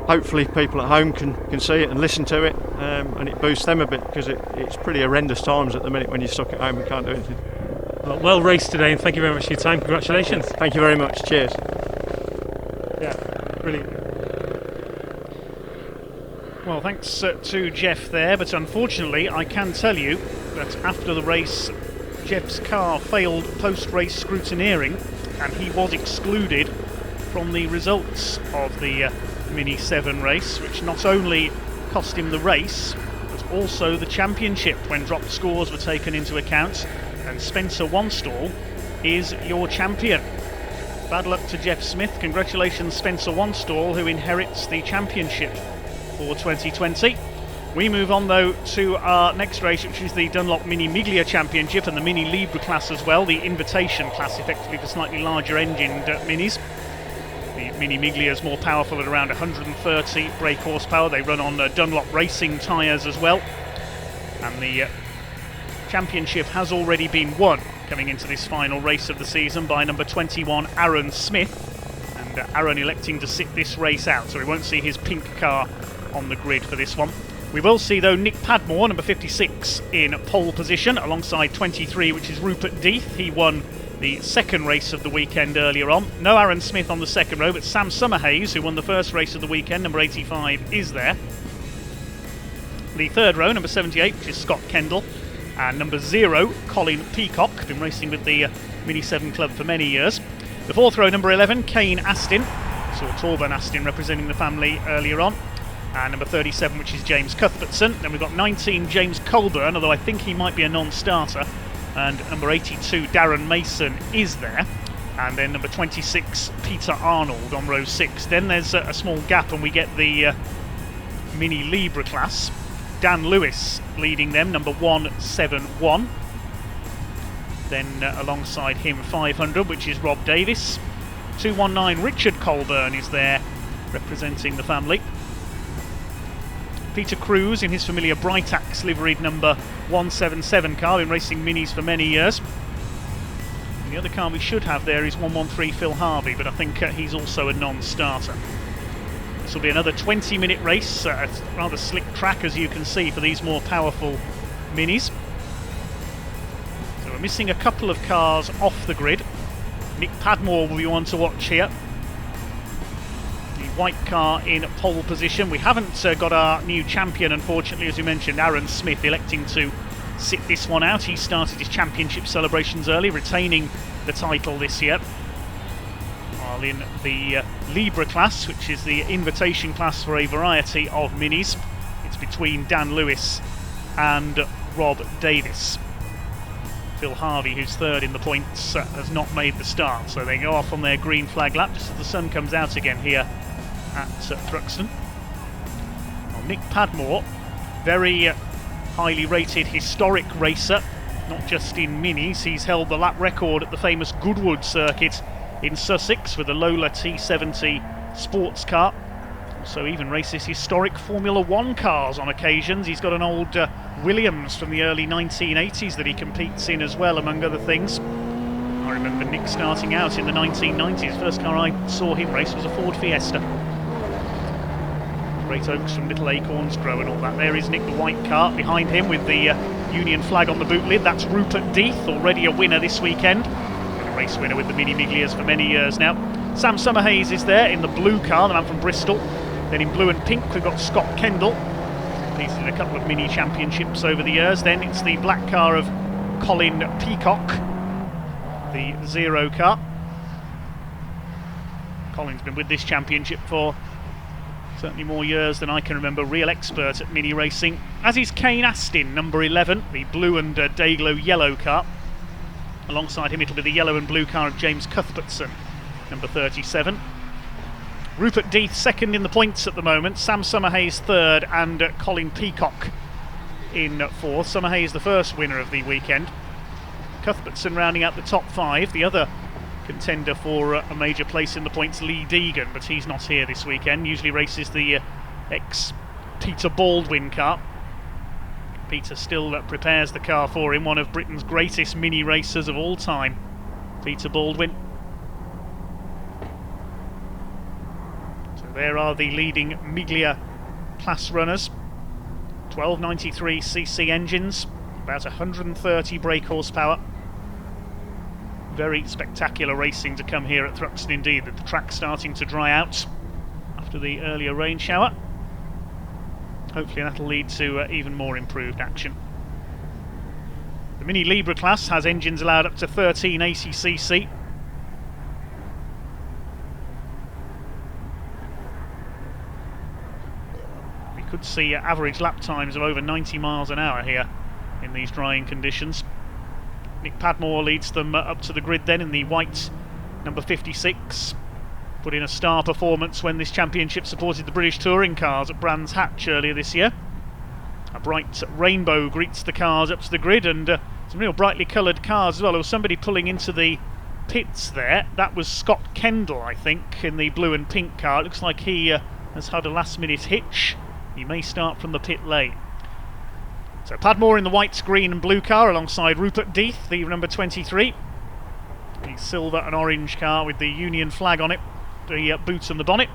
Hopefully people at home can see it and listen to it, and it boosts them a bit, because it's pretty horrendous times at the minute when you're stuck at home and can't do anything. Well raced today, and thank you very much for your time. Congratulations. Thank you very much. Cheers. Yeah, brilliant. Well, thanks to Jeff there, but unfortunately I can tell you that after the race, Jeff's car failed post-race scrutineering, and he was excluded from the results of the Mini 7 race, which not only cost him the race, but also the championship when dropped scores were taken into account, and Spencer Wanstall is your champion. Bad luck to Jeff Smith. Congratulations, Spencer Wanstall, who inherits the championship for 2020. We move on though to our next race, which is the Dunlop Mini Miglia Championship and the Mini Libre class as well, the invitation class, effectively for slightly larger engined minis. The Mini Miglia is more powerful at around 130 brake horsepower. They run on Dunlop racing tyres as well. And the championship has already been won coming into this final race of the season by number 21 Aaron Smith. And Aaron electing to sit this race out, so we won't see his pink car on the grid for this one. We will see though Nick Padmore, number 56, in pole position alongside 23, which is Rupert Death. He won the second race of the weekend earlier on. No Aaron Smith on the second row, but Sam Summerhays, who won the first race of the weekend, number 85, is there. The third row, number 78, which is Scott Kendall, and number 0, Colin Peacock, been racing with the Mini 7 Club for many years. The fourth row, number 11, Kane Astin, saw Torben Astin representing the family earlier on, and number 37, which is James Cuthbertson. Then we've got 19, James Colburn, although I think he might be a non-starter, and number 82, Darren Mason, is there. And then number 26, Peter Arnold on row 6. Then there's a small gap and we get the Mini Libra class. Dan Lewis leading them, number 171. Then alongside him 500, which is Rob Davis. 219, Richard Colburn is there representing the family. Peter Cruz in his familiar Britax liveried number 177 car, been racing minis for many years. And the other car we should have there is 113 Phil Harvey, but I think he's also a non-starter. This will be another 20-minute race, a rather slick track as you can see for these more powerful minis. So we're missing a couple of cars off the grid. Nick Padmore will be one to watch here. The white car in pole position. We haven't got our new champion, unfortunately, as we mentioned, Aaron Smith, electing to sit this one out. He started his championship celebrations early, retaining the title this year. While in the Libra class, which is the invitation class for a variety of minis, it's between Dan Lewis and Rob Davis. Phil Harvey, who's third in the points, has not made the start, so they go off on their green flag lap just as the sun comes out again here at Thruxton. Well, Nick Padmore, very highly rated historic racer, not just in minis. He's held the lap record at the famous Goodwood circuit in Sussex with a Lola T70 sports car. Also even races historic Formula 1 cars on occasions. He's got an old Williams from the early 1980s that he competes in as well, among other things. I remember Nick starting out in the 1990s. First car I saw him race was a Ford Fiesta. Great oaks from Little Acorns grow and all that. There is Nick, the white car, behind him with the Union flag on the boot lid. That's Rupert Death, already a winner this weekend. Been a race winner with the Mini Miglias for many years now. Sam Summerhays is there in the blue car, the man from Bristol. Then in blue and pink we've got Scott Kendall. He's in a couple of mini championships over the years. Then it's the black car of Colin Peacock, the 0 car. Colin's been with this championship for certainly more years than I can remember, real expert at mini racing. As is Kane Astin, number 11, the blue and Dayglow yellow car. Alongside him it'll be the yellow and blue car of James Cuthbertson, number 37. Rupert Death second in the points at the moment, Sam Summerhays third, and Colin Peacock in fourth. Summerhays the first winner of the weekend. Cuthbertson rounding out the top 5. The other contender for a major place in the points, Lee Deegan, but he's not here this weekend. Usually races the ex-Peter Baldwin car. Peter still prepares the car for him, one of Britain's greatest mini racers of all time, Peter Baldwin. So there are the leading Miglia class runners. 1293cc engines, about 130 brake horsepower. Very spectacular racing to come here at Thruxton indeed. The track's starting to dry out after the earlier rain shower. Hopefully that'll lead to even more improved action. The Mini Libra class has engines allowed up to 1380cc. We could see average lap times of over 90 miles an hour here in these drying conditions. Nick Padmore leads them up to the grid then in the white number 56. Put in a star performance when this championship supported the British touring cars at Brands Hatch earlier this year. A bright rainbow greets the cars up to the grid, and some real brightly coloured cars as well. There was somebody pulling into the pits there. That was Scott Kendall, I think, in the blue and pink car. It looks like he has had a last minute hitch. He may start from the pit lane. So Padmore in the white, green and blue car alongside Rupert Death, the number 23. The silver and orange car with the Union flag on it, the boot and the bonnet.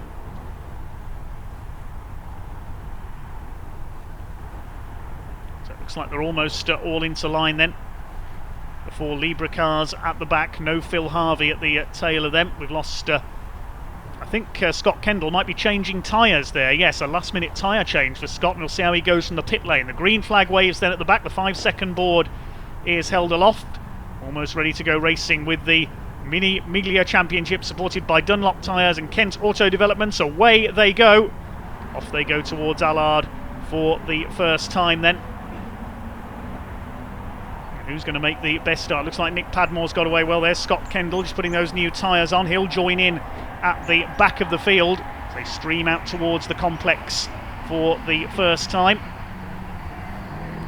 So it looks like they're almost all into line then. The The 4 Libra cars at the back, no Phil Harvey at the tail of them. We've lost, I think Scott Kendall might be changing tyres there. Yes, a last minute tyre change for Scott, and we'll see how he goes from the pit lane. The green flag waves then at the back, the 5-second board is held aloft. Almost ready to go racing with the Mini Miglia Championship, supported by Dunlop Tyres and Kent Auto Developments. Away they go. Off they go towards Allard for the first time then. Who's going to make the best start? Looks like Nick Padmore's got away well there. Scott Kendall just putting those new tyres on. He'll join in at the back of the field as they stream out towards the complex for the first time.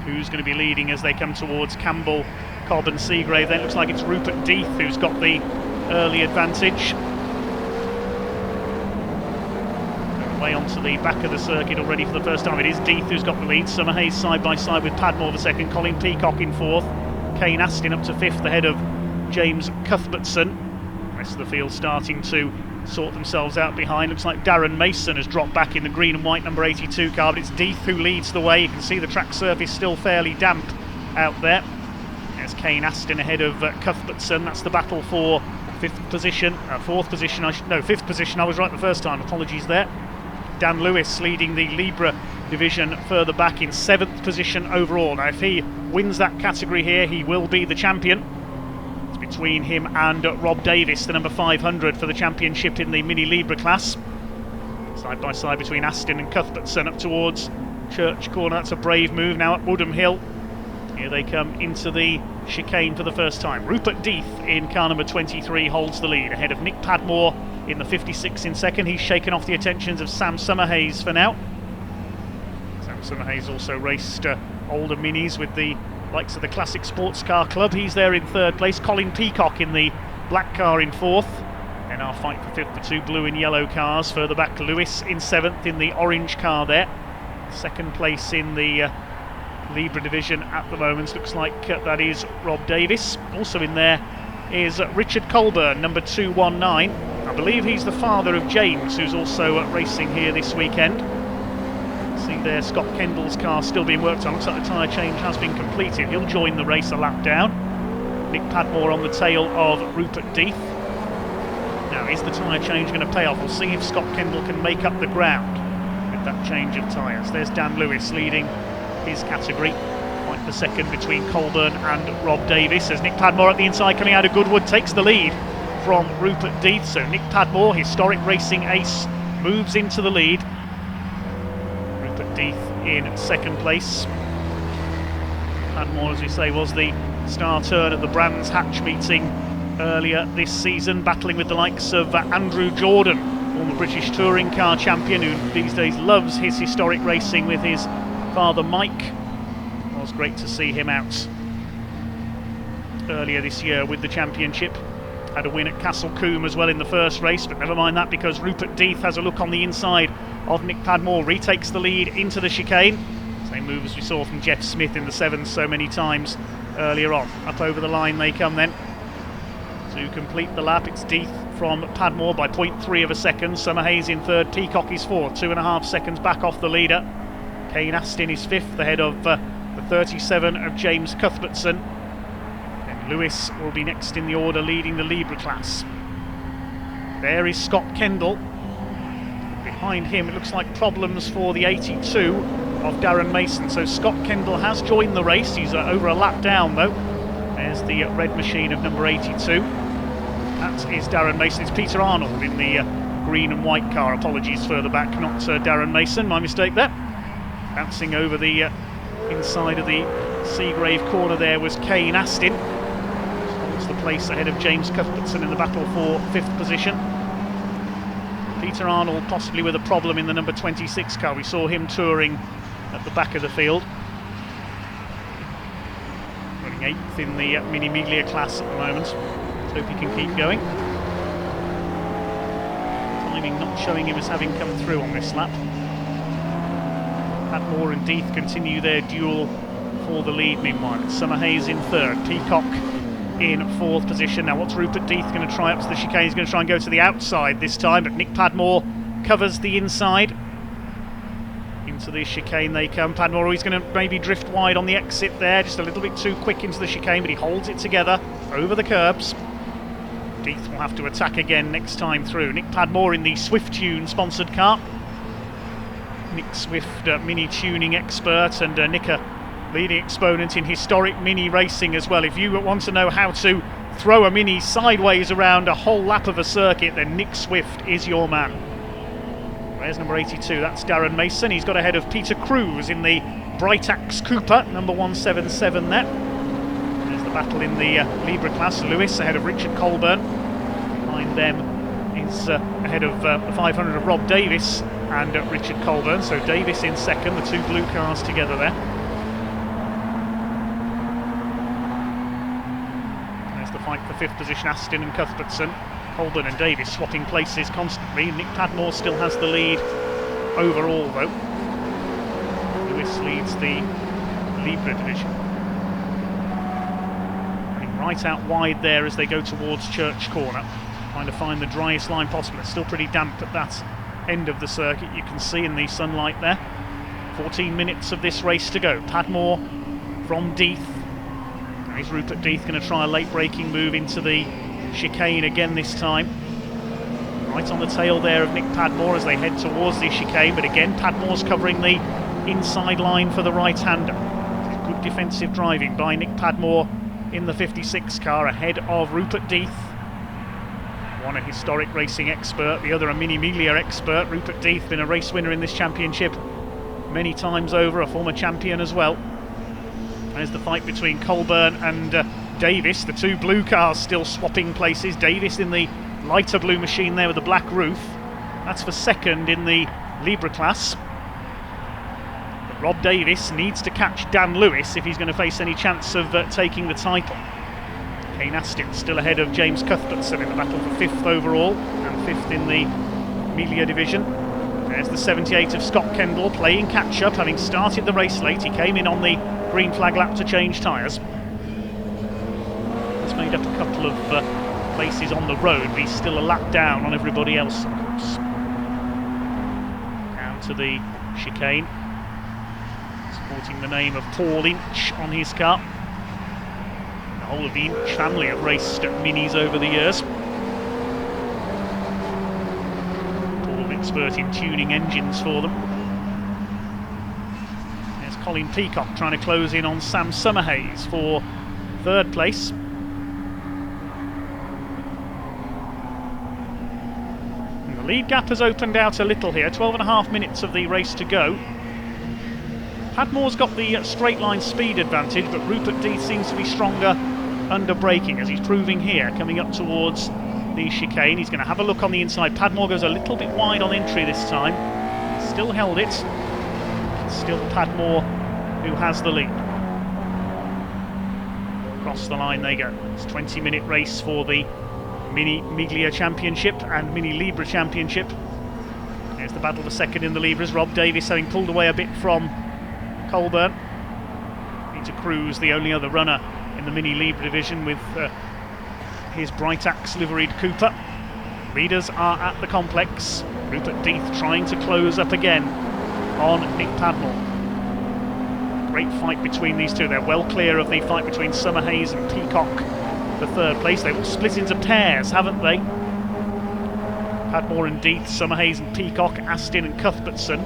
Who's going to be leading as they come towards Campbell, Cobb and Seagrave? Then it looks like it's Rupert Death who's got the early advantage. Way onto the back of the circuit already for the first time. It is Death who's got the lead. Summerhays side by side with Padmore the second. Colin Peacock in fourth. Kane Astin up to fifth ahead of James Cuthbertson. The rest of the field starting to sort themselves out behind. Looks like Darren Mason has dropped back in the green and white number 82 car, but it's Death who leads the way. You can see the track surface still fairly damp out there. There's Kane Astin ahead of Cuthbertson. That's the battle for fifth position. I was right the first time. Apologies there. Dan Lewis leading the Libra division further back in 7th position overall. Now if he wins that category here, he will be the champion. It's between him and Rob Davis, the number 500 for the championship in the Mini Libra class. Side by side between Astin and Cuthbertson up towards Church Corner. That's a brave move. Now up Woodham Hill. Here they come into the chicane for the first time. Rupert Death in car number 23 holds the lead ahead of Nick Padmore in the 56 in second. He's shaken off the attentions of Sam Summerhays for now. Sam Summerhays also raced older minis with the likes of the Classic Sports Car Club. He's there in third place. Colin Peacock in the black car in fourth. And our fight for fifth, the 2 blue and yellow cars. Further back, Lewis in seventh in the orange car there. Second place in the Libra division at the moment looks like that is Rob Davis. Also in there is Richard Colburn, number 219. I believe he's the father of James, who's also racing here this weekend. See there, Scott Kendall's car still being worked on. Looks like the tyre change has been completed. He'll join the race a lap down. Nick Padmore on the tail of Rupert Death. Now, is the tyre change going to pay off? We'll see if Scott Kendall can make up the ground with that change of tyres. There's Dan Lewis leading his category. Fight for second between Colburn and Rob Davis as Nick Padmore at the inside coming out of Goodwood takes the lead from Rupert Death. So Nick Padmore, historic racing ace, moves into the lead. Rupert Death in second place. Padmore, as we say, was the star turn at the Brands Hatch meeting earlier this season, battling with the likes of Andrew Jordan, former British touring car champion, who these days loves his historic racing with his father Mike. It was great to see him out earlier this year with the championship. Had a win at Castle Combe as well in the first race, but never mind that because Rupert Death has a look on the inside of Nick Padmore, retakes the lead into the chicane. Same move as we saw from Jeff Smith in the sevens so many times earlier on. Up over the line they come then. To complete the lap, it's Death from Padmore by 0.3 of a second. Summerhays in third, Peacock is fourth, 2.5 seconds back off the leader. Kane Astin is fifth ahead of the 37 of James Cuthbertson. And Lewis will be next in the order leading the Libra class. There is Scott Kendall. Behind him it looks like problems for the 82 of Darren Mason. So Scott Kendall has joined the race. He's over a lap down though. There's the red machine of number 82. That is Darren Mason. It's Peter Arnold in the green and white car. Apologies further back, not Darren Mason. My mistake there. Bouncing over the inside of the Seagrave corner there was Kane Astin. Holds the place ahead of James Cuthbertson in the battle for fifth position. Peter Arnold possibly with a problem in the number 26 car. We saw him touring at the back of the field. Running 8th in the Mini Miglia class at the moment. Let's hope he can keep going. Timing not showing him as having come through on this lap. Padmore and Death continue their duel for the lead meanwhile. Summerhays in third, Peacock in fourth position. Now what's Rupert Death going to try up to the chicane? He's going to try and go to the outside this time, but Nick Padmore covers the inside. Into the chicane they come. Padmore, he's going to maybe drift wide on the exit there, just a little bit too quick into the chicane, but he holds it together over the curbs. Death will have to attack again next time through. Nick Padmore in the Swift Tune sponsored car. Nick Swift, mini tuning expert, and Nick, a leading exponent in historic mini racing as well. If you want to know how to throw a mini sideways around a whole lap of a circuit, then Nick Swift is your man. There's number 82, that's Darren Mason. He's got ahead of Peter Cruz in the Britax Cooper, number 177 there. There's the battle in the Libra class. Lewis ahead of Richard Colburn. Behind them is ahead of the 500 of Rob Davis and Richard Colburn. So Davis in second, the two blue cars together there. There's the fight for fifth position, Aston and Cuthbertson. Colburn and Davis swapping places constantly. Nick Padmore still has the lead overall though. Lewis leads the Libra division. Running right out wide there as they go towards Church Corner. Trying to find the driest line possible. It's still pretty damp at that end of the circuit, you can see in the sunlight there. 14 minutes of this race to go. Padmore from Death. Now is Rupert Death going to try a late braking move into the chicane again this time? Right on the tail there of Nick Padmore as they head towards the chicane, but again Padmore's covering the inside line for the right-hander. Good defensive driving by Nick Padmore in the 56 car ahead of Rupert Death. One a historic racing expert, the other a Mini Miglia expert. Rupert Death been a race winner in this championship many times over, a former champion as well. There's the fight between Colburn and Davis, the two blue cars still swapping places. Davis in the lighter blue machine there with the black roof. That's for second in the Libra class. But Rob Davis needs to catch Dan Lewis if he's going to face any chance of taking the title. Kane Aston still ahead of James Cuthbertson in the battle for fifth overall and fifth in the Miglia division. There's the 78 of Scott Kendall playing catch-up, having started the race late. He came in on the green flag lap to change tyres. He's made up a couple of places on the road, but he's still a lap down on everybody else, of course. Down to the chicane, sporting the name of Paul Inch on his car. The whole of the Inch family have raced minis over the years. Paul, expert in tuning engines for them. There's Colin Peacock trying to close in on Sam Summerhays for third place. The lead gap has opened out a little here, 12.5 minutes of the race to go. Padmore's got the straight line speed advantage, but Rupert Death seems to be stronger under braking, as he's proving here, coming up towards the chicane. He's going to have a look on the inside. Padmore goes a little bit wide on entry this time. Still held it. Still Padmore who has the lead. Across the line they go. It's a 20-minute race for the Mini Miglia Championship and Mini Libra Championship. There's the battle for second in the Libras. Rob Davis having pulled away a bit from Colburn. Peter Cruz, the only other runner in the Mini Libra division, with his Britax liveried Cooper. Leaders are at the complex. Rupert Death trying to close up again on Nick Padmore. Great fight between these two. They're well clear of the fight between Summerhays and Peacock for third place. They've all split into pairs, haven't they? Padmore and Death, Summerhays and Peacock, Aston and Cuthbertson.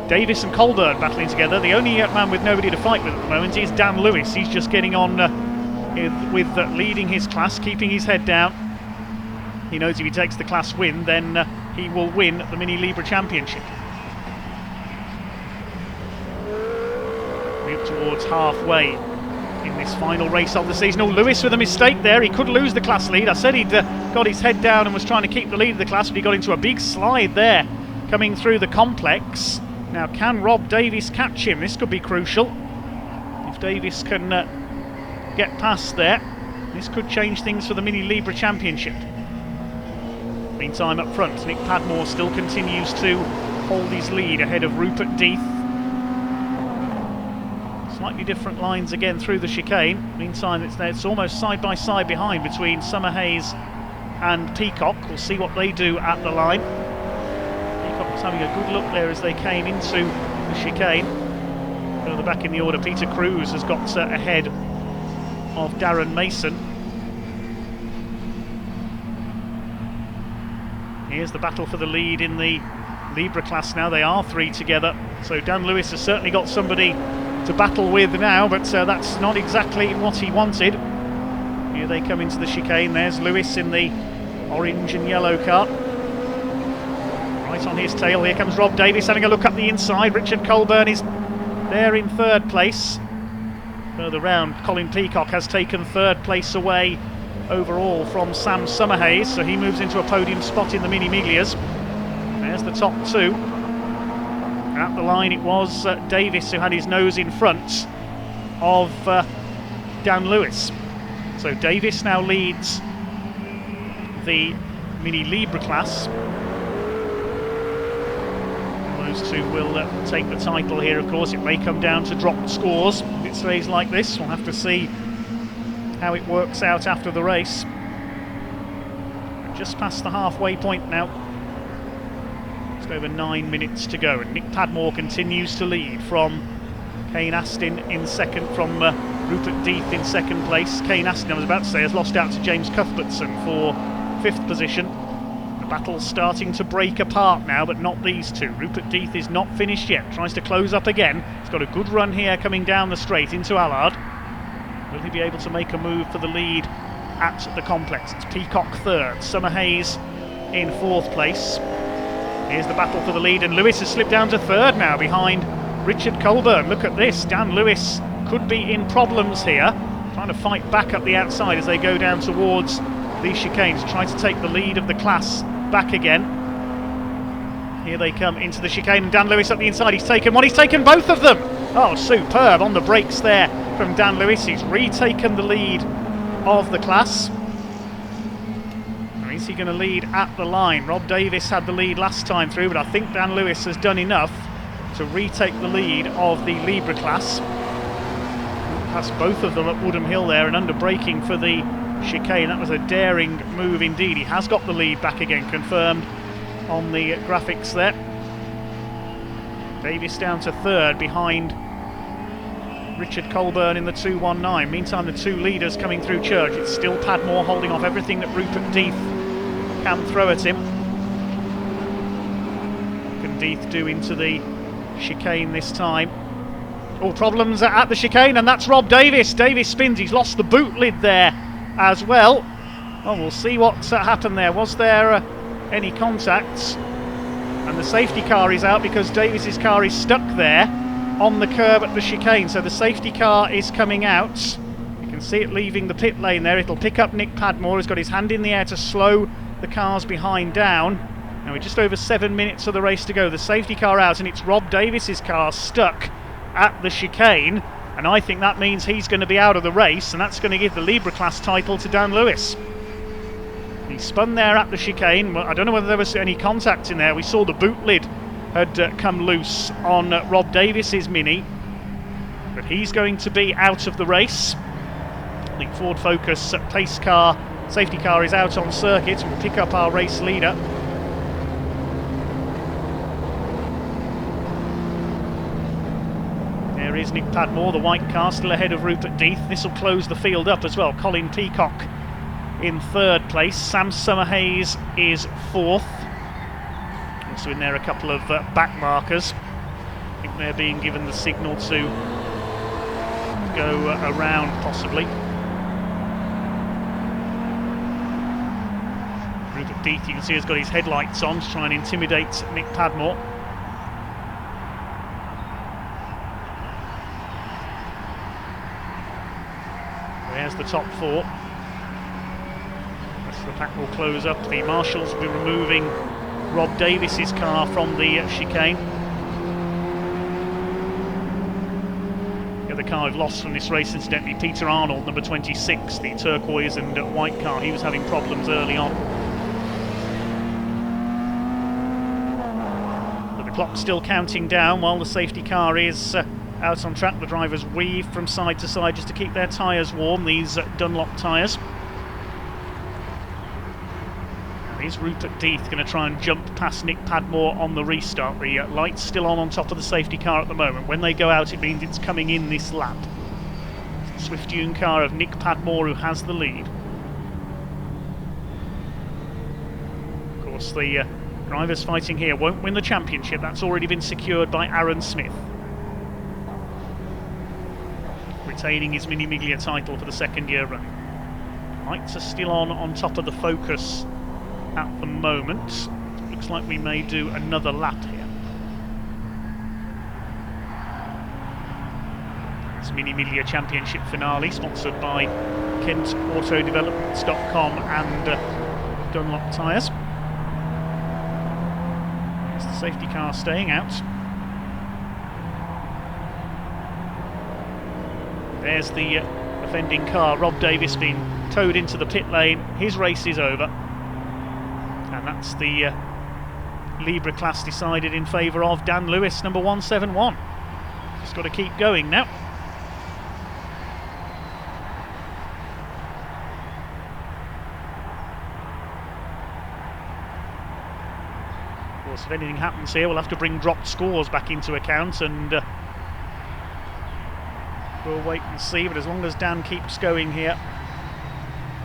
Davis and Colburn battling together. The only man with nobody to fight with at the moment is Dan Lewis. He's just getting on with leading his class, keeping his head down. He knows if he takes the class win, then he will win the Mini Libra Championship. Move towards halfway in this final race of the season. Oh, Lewis with a mistake there. He could lose the class lead. I said he'd got his head down and was trying to keep the lead of the class, but he got into a big slide there coming through the complex. Now, can Rob Davis catch him? This could be crucial. If Davis can get past there, this could change things for the Mini Libra Championship. Meantime, up front, Nick Padmore still continues to hold his lead ahead of Rupert Death. Slightly different lines again through the chicane. Meantime, it's almost side by side behind between Summerhays and Peacock. We'll see what they do at the line. Peacock Just having a good look there as they came into the chicane. Further back in the order, Peter Cruz has got ahead of Darren Mason. Here's the battle for the lead in the Libra class now. They are three together, so Dan Lewis has certainly got somebody to battle with now, but that's not exactly what he wanted. Here they come into the chicane. There's Lewis in the orange and yellow car. Right on his tail, here comes Rob Davis having a look up the inside. Richard Colburn is there in third place. Further round, Colin Peacock has taken third place away overall from Sam Summerhays, so he moves into a podium spot in the Mini Miglias. There's the top two. At the line it was Davis who had his nose in front of Dan Lewis. So Davis now leads the Mini Libra class. Those two will take the title here, of course. It may come down to dropped scores if it stays like this. We'll have to see how it works out after the race. Just past the halfway point now. Just over 9 minutes to go, and Nick Padmore continues to lead from Kane Astin in second, from Rupert Death in second place. Kane Astin, I was about to say, has lost out to James Cuthbertson for fifth position. The battle's starting to break apart now, but not these two. Rupert Death is not finished yet, tries to close up again. He's got a good run here coming down the straight into Allard. Will he be able to make a move for the lead at the complex? It's Peacock third, Summerhays in fourth place. Here's the battle for the lead, and Lewis has slipped down to third now behind Richard Colburn. Look at this, Dan Lewis could be in problems here, trying to fight back up the outside as they go down towards these chicanes, trying to take the lead of the class back again. Here they come into the chicane, and Dan Lewis up the inside. He's taken one, he's taken both of them. Oh, superb on the brakes there from Dan Lewis. He's retaken the lead of the class. Is he going to lead at the line? Rob Davis had the lead last time through, but I think Dan Lewis has done enough to retake the lead of the Libra class. Past both of them at Woodham Hill there, and under braking for the chicane. That was a daring move indeed. He has got the lead back again, confirmed on the graphics there. Davis down to third behind Richard Colburn in the 219. Meantime, the two leaders coming through Church. It's still Padmore holding off everything that Rupert Death can throw at him. What can Death do into the chicane this time? All problems at the chicane, and that's Rob Davis. Davis spins, he's lost the boot lid there as well. Well, we'll see what happened there. Was there any contacts? And the safety car is out because Davis's car is stuck there on the curb at the chicane. So the safety car is coming out. You can see it leaving the pit lane there. It'll pick up Nick Padmore, who's got his hand in the air to slow the cars behind down. Now we're just over 7 minutes of the race to go. The safety car out, and it's Rob Davis's car stuck at the chicane, and I think that means he's going to be out of the race, and that's going to give the Libra class title to Dan Lewis. He spun there at the chicane. I don't know whether there was any contact in there. We saw the boot lid had come loose on Rob Davis's Mini, but he's going to be out of the race. The Ford Focus pace car, safety car is out on circuit. We'll pick up our race leader. There is Nick Padmore, the white car, still ahead of Rupert Death. This will close the field up as well. Colin Peacock in third place. Sam Summerhays is fourth. Also in there a couple of back markers. I think they're being given the signal to go around possibly. Rupert Death, you can see, has got his headlights on to try and intimidate Nick Padmore. There's the top four. The rest of the pack will close up. The marshals will be removing Rob Davis's car from the chicane. The other car we've lost from this race, incidentally, Peter Arnold, number 26, the turquoise and white car. He was having problems early on. But the clock's still counting down while the safety car is out on track. The drivers weave from side to side just to keep their tyres warm, these Dunlop tyres. Is Rupert Death going to try and jump past Nick Padmore on the restart? The light's still on top of the safety car at the moment. When they go out, it means it's coming in this lap. It's the Swift-Dune car of Nick Padmore who has the lead. Of course, the drivers fighting here won't win the championship. That's already been secured by Aaron Smith, retaining his Mini Miglia title for the second year running. Lights are still on top of the Focus at the moment. Looks like we may do another lap here. It's Mini Miglia Championship finale, sponsored by KentAutoDevelopments.com and Dunlop Tyres. It's the safety car staying out. There's the offending car, Rob Davis, being towed into the pit lane. His race is over. And that's the Libra class decided in favour of Dan Lewis, number 171. Just got to keep going now. Of course, if anything happens here, we'll have to bring dropped scores back into account, and we'll wait and see. But as long as Dan keeps going here,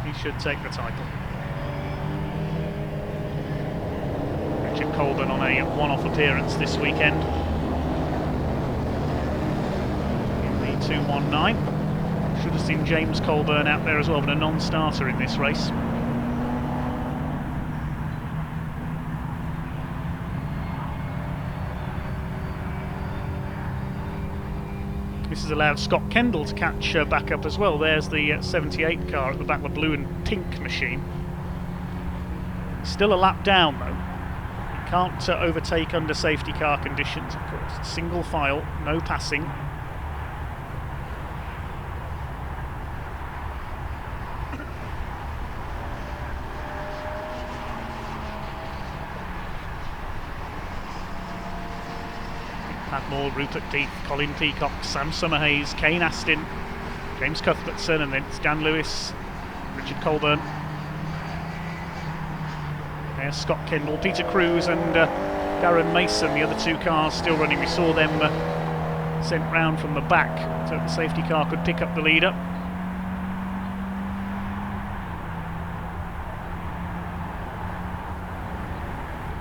he should take the title. Colburn on a one-off appearance this weekend in the 219. Should have seen James Colburn out there as well, but a non-starter in this race. This has allowed Scott Kendall to catch back up as well. There's the 78 car at the back, the blue and pink machine. Still a lap down though. Can't overtake under safety car conditions, of course. Single file, no passing. Padmore, Rupert Death, Colin Peacock, Sam Summerhayes, Kane Astin, James Cuthbertson, and then it's Dan Lewis, Richard Colburn. There's Scott Kendall, Peter Cruz and Darren Mason, the other two cars still running. We saw them sent round from the back so the safety car could pick up the leader.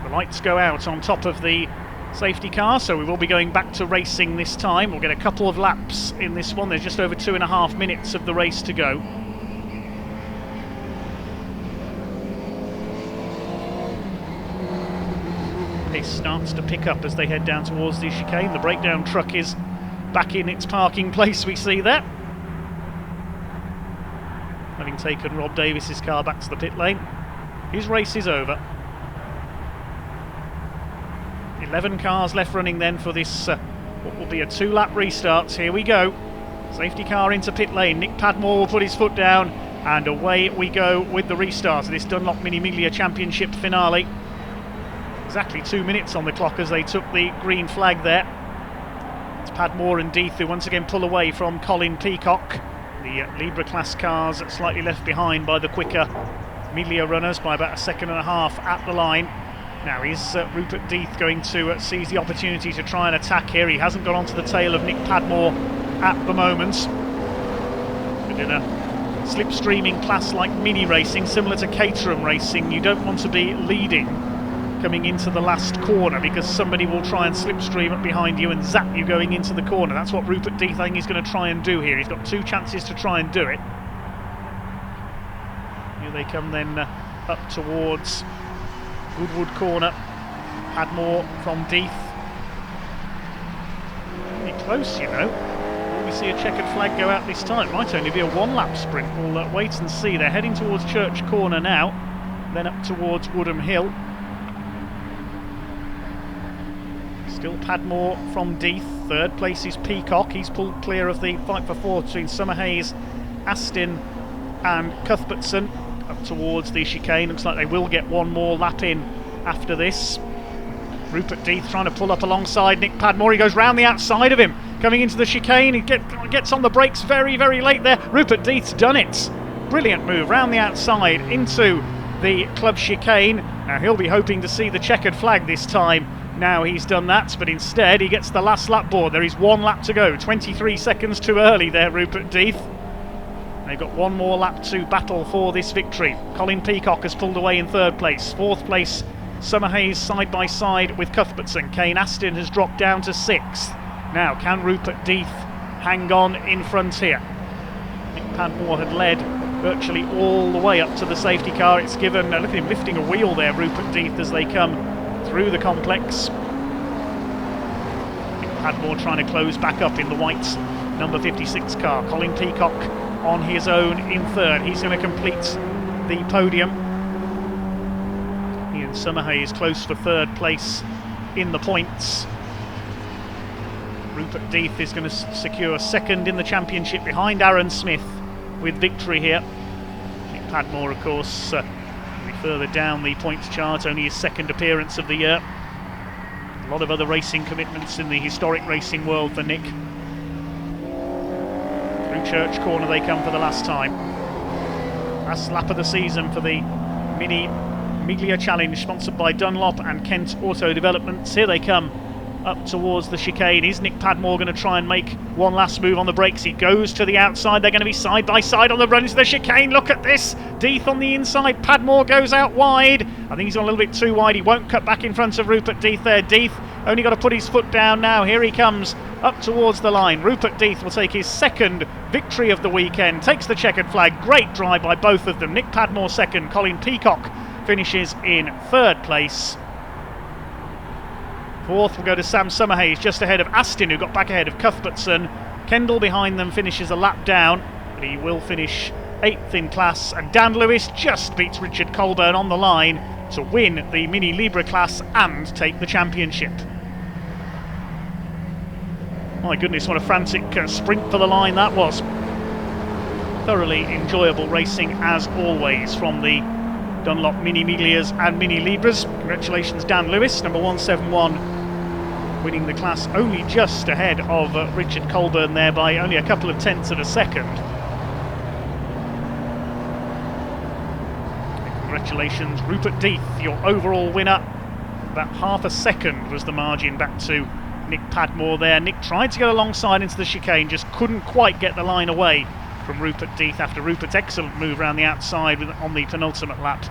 The lights go out on top of the safety car, so we will be going back to racing this time. We'll get a couple of laps in this one. There's just over 2.5 minutes of the race to go. Pace starts to pick up as they head down towards the chicane. The breakdown truck is back in its parking place, we see there, having taken Rob Davis's car back to the pit lane. His race is over. 11 cars left running then for this what will be a 2-lap restart. Here we go. Safety car into pit lane. Nick Padmore will put his foot down and away we go with the restart of this Dunlop Mini Miglia Championship finale. Exactly 2 minutes on the clock as they took the green flag there. It's Padmore and Death who once again pull away from Colin Peacock. The Libra class cars slightly left behind by the quicker Miglia runners by about 1.5 seconds at the line. Now is Rupert Death going to seize the opportunity to try and attack here? He hasn't got onto the tail of Nick Padmore at the moment. But in a slipstreaming class like mini racing, similar to Caterham racing, you don't want to be leading coming into the last corner because somebody will try and slipstream up behind you and zap you going into the corner. That's what Rupert Death, I think, is going to try and do here. He's got 2 chances to try and do it. Here they come then up towards Goodwood corner. Padmore from Death. Pretty close, you know. Will we see a checkered flag go out this time? It might only be a 1-lap sprint. We'll wait and see. They're heading towards Church Corner now, then up towards Woodham Hill. Still Padmore from Death. Third place is Peacock. He's pulled clear of the fight for fourth between Summerhayes, Astin and Cuthbertson. Up towards the chicane. Looks like they will get one more lap in after this. Rupert Death trying to pull up alongside Nick Padmore. He goes round the outside of him. Coming into the chicane. He gets on the brakes very, very late there. Rupert Death's done it. Brilliant move round the outside into the club chicane. Now he'll be hoping to see the checkered flag this time. Now he's done that, but instead he gets the last lap board. There is 1 lap to go. 23 seconds too early there, Rupert Death. They've got 1 more lap to battle for this victory. Colin Peacock has pulled away in 3rd place. 4th place, Summerhayes side by side with Cuthbertson. Kane Aston has dropped down to 6th. Now, can Rupert Death hang on in front here? Nick Padmore had led virtually all the way up to the safety car. It's given, look at him lifting a wheel there, Rupert Death, as they come through the complex. Padmore trying to close back up in the white number 56 car. Colin Peacock on his own in 3rd. He's going to complete the podium. Ian Summerhayes close for 3rd place in the points. Rupert Death is going to secure 2nd in the championship behind Aaron Smith with victory here. Nick Padmore, of course, further down the points chart, only his 2nd appearance of the year. A lot of other racing commitments in the historic racing world for Nick. Through Church Corner they come for the last time. Last lap of the season for the Mini Miglia Challenge, sponsored by Dunlop and Kent Auto Developments. Here they come up towards the chicane. Is Nick Padmore going to try and make one last move on the brakes? He goes to the outside. They're going to be side by side on the run into the chicane. Look at this. Death on the inside. Padmore goes out wide. I think he's gone a little bit too wide. He won't cut back in front of Rupert Death there. Death only got to put his foot down now. Here he comes up towards the line. Rupert Death will take his 2nd victory of the weekend. Takes the checkered flag. Great drive by both of them. Nick Padmore 2nd. Colin Peacock finishes in 3rd place. 4th will go to Sam Summerhayes, just ahead of Aston, who got back ahead of Cuthbertson. Kendall behind them finishes a lap down, but he will finish 8th in class. And Dan Lewis just beats Richard Colburn on the line to win the Mini Libra class and take the championship. My goodness, what a frantic sprint for the line that was. Thoroughly enjoyable racing as always from the Dunlop Mini Miglias and Mini Libras. Congratulations Dan Lewis, number 171, winning the class only just ahead of Richard Colburn there by only a couple of tenths of a second. And congratulations Rupert Death, your overall winner. About half a second was the margin back to Nick Padmore there. Nick tried to get alongside into the chicane, just couldn't quite get the line away from Rupert Death after Rupert's excellent move around the outside on the penultimate lap.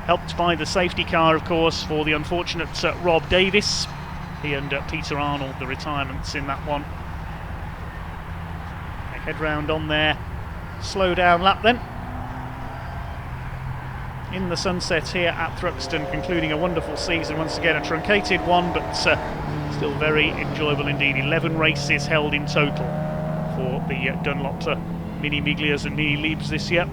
Helped by the safety car, of course, for the unfortunate Rob Davis. He and Peter Arnold, the retirements in that one. A head round on there. Slow down lap then. In the sunset here at Thruxton, concluding a wonderful season. Once again, a truncated one, but still very enjoyable indeed. 11 races held in total for the Dunlop Mini Miglias and Mini Libs this year.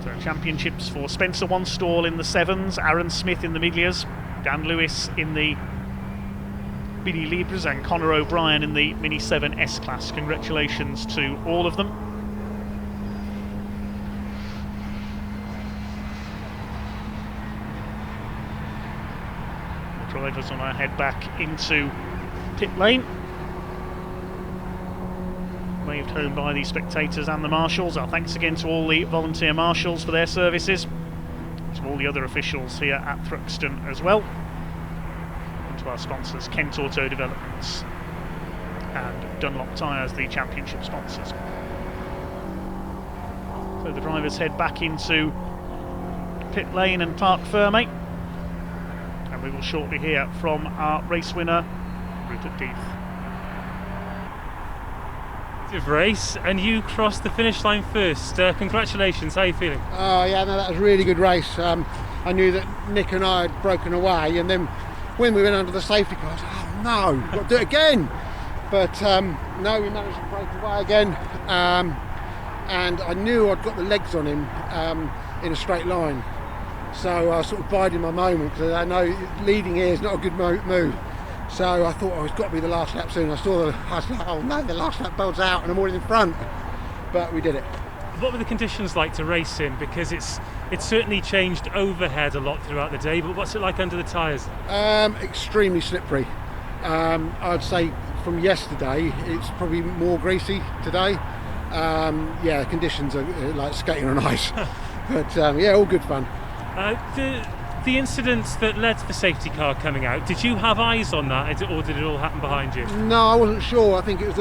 So championships for Spencer Wanstall in the 7s, Aaron Smith in the Miglias, Dan Lewis in the Mini Libras and Conor O'Brien in the Mini 7 S-Class. Congratulations to all of them. Drivers on our head back into pit lane. Waved home by the spectators and the marshals. Our thanks again to all the volunteer marshals for their services, to all the other officials here at Thruxton as well, and to our sponsors Kent Auto Developments and Dunlop Tyres, the championship sponsors. So the drivers head back into pit lane and park firmly. And we will shortly hear from our race winner, Rupert Death. Race, and you crossed the finish line first. Congratulations, how are you feeling? Oh yeah, no, that was a really good race. I knew that Nick and I had broken away, and then when we went under the safety car, I was like, oh no, we've got to do it again. But no, we managed to break away again, and I knew I'd got the legs on him in a straight line. So I was sort of biding my moment, because I know leading here is not a good move. So I thought, oh, it's got to be the last lap soon. I was like, oh no, the last lap belts out and I'm already in front. But we did it. What were the conditions like to race in? Because it's certainly changed overhead a lot throughout the day, but what's it like under the tyres? Extremely slippery. I'd say from yesterday, it's probably more greasy today. Yeah, conditions are like skating on ice. But yeah, all good fun. The incidents that led to the safety car coming out, did you have eyes on that, or did it all happen behind you? No, I wasn't sure. I think it was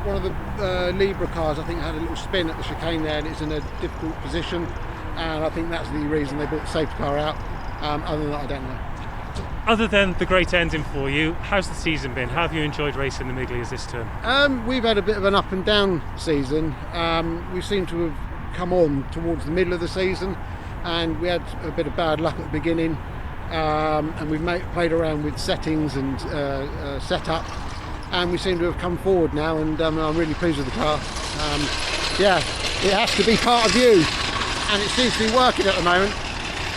one of the Libra cars. I think had a little spin at the chicane there, and it's in a difficult position. And I think that's the reason they brought the safety car out. Other than that, I don't know. Other than the great ending for you, how's the season been? How have you enjoyed racing the Miglias this term? We've had a bit of an up and down season. We seem to have come on towards the middle of the season, and we had a bit of bad luck at the beginning. And we've played around with settings and setup, and we seem to have come forward now, and I'm really pleased with the car. Yeah, it has to be part of you, and it seems to be working at the moment.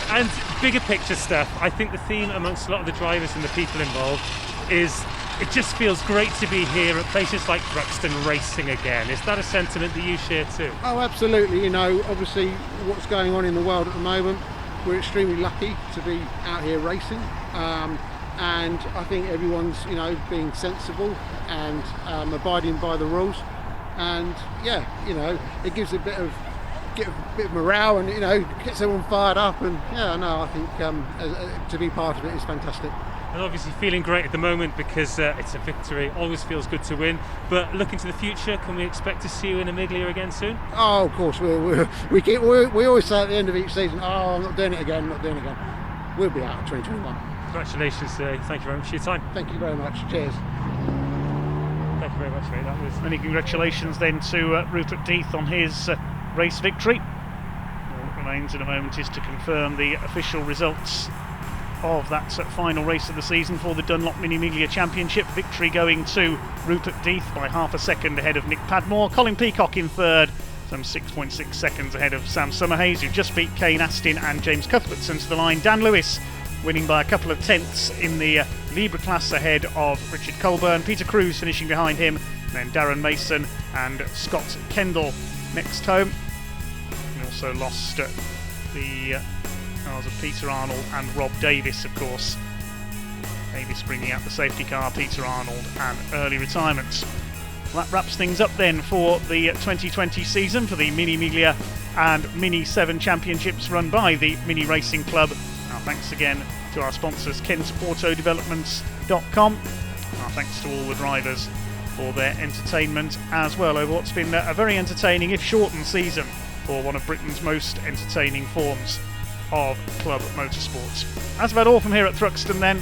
And bigger picture stuff, I think the theme amongst a lot of the drivers and the people involved is it just feels great to be here at places like Thruxton racing again. Is that a sentiment that you share too? Oh, absolutely. You know, obviously what's going on in the world at the moment, we're extremely lucky to be out here racing. And I think everyone's, you know, being sensible and abiding by the rules. And yeah, you know, it gives a bit of morale, and you know, gets everyone fired up, and yeah, no, I think to be part of it is fantastic. And obviously feeling great at the moment because it's a victory. Always feels good to win. But looking to the future, can we expect to see you in Miglia again soon? Oh, of course. We always say at the end of each season, "Oh, I'm not doing it again. I'm not doing it again." We'll be out in 2021. Congratulations today. Thank you very much for your time. Thank you very much. Cheers. Thank you very much, mate. That was Many congratulations then to Rupert Death on his race victory. All that remains in a moment is to confirm the official results of that final race of the season for the Dunlop Mini Miglia Championship. Victory going to Rupert Death by half a second ahead of Nick Padmore. Colin Peacock in third, some 6.6 seconds ahead of Sam Summerhays, who just beat Kane Astin and James Cuthbertson to the line. Dan Lewis winning by a couple of tenths in the Libra class ahead of Richard Colburn. Peter Cruz finishing behind him, and then Darren Mason and Scott Kendall next home. We also lost the cars of Peter Arnold and Rob Davis, of course. Davis bringing out the safety car, Peter Arnold and early retirement. Well, that wraps things up then for the 2020 season for the Mini Miglia and Mini 7 Championships run by the Mini Racing Club. Our thanks again to our sponsors, KentAutoDevelopments.com. Our thanks to all the drivers for their entertainment as well over what's been a very entertaining, if shortened, season for one of Britain's most entertaining forms of club motorsports. That's about all from here at Thruxton then.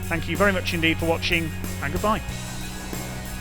Thank you very much indeed for watching, and goodbye.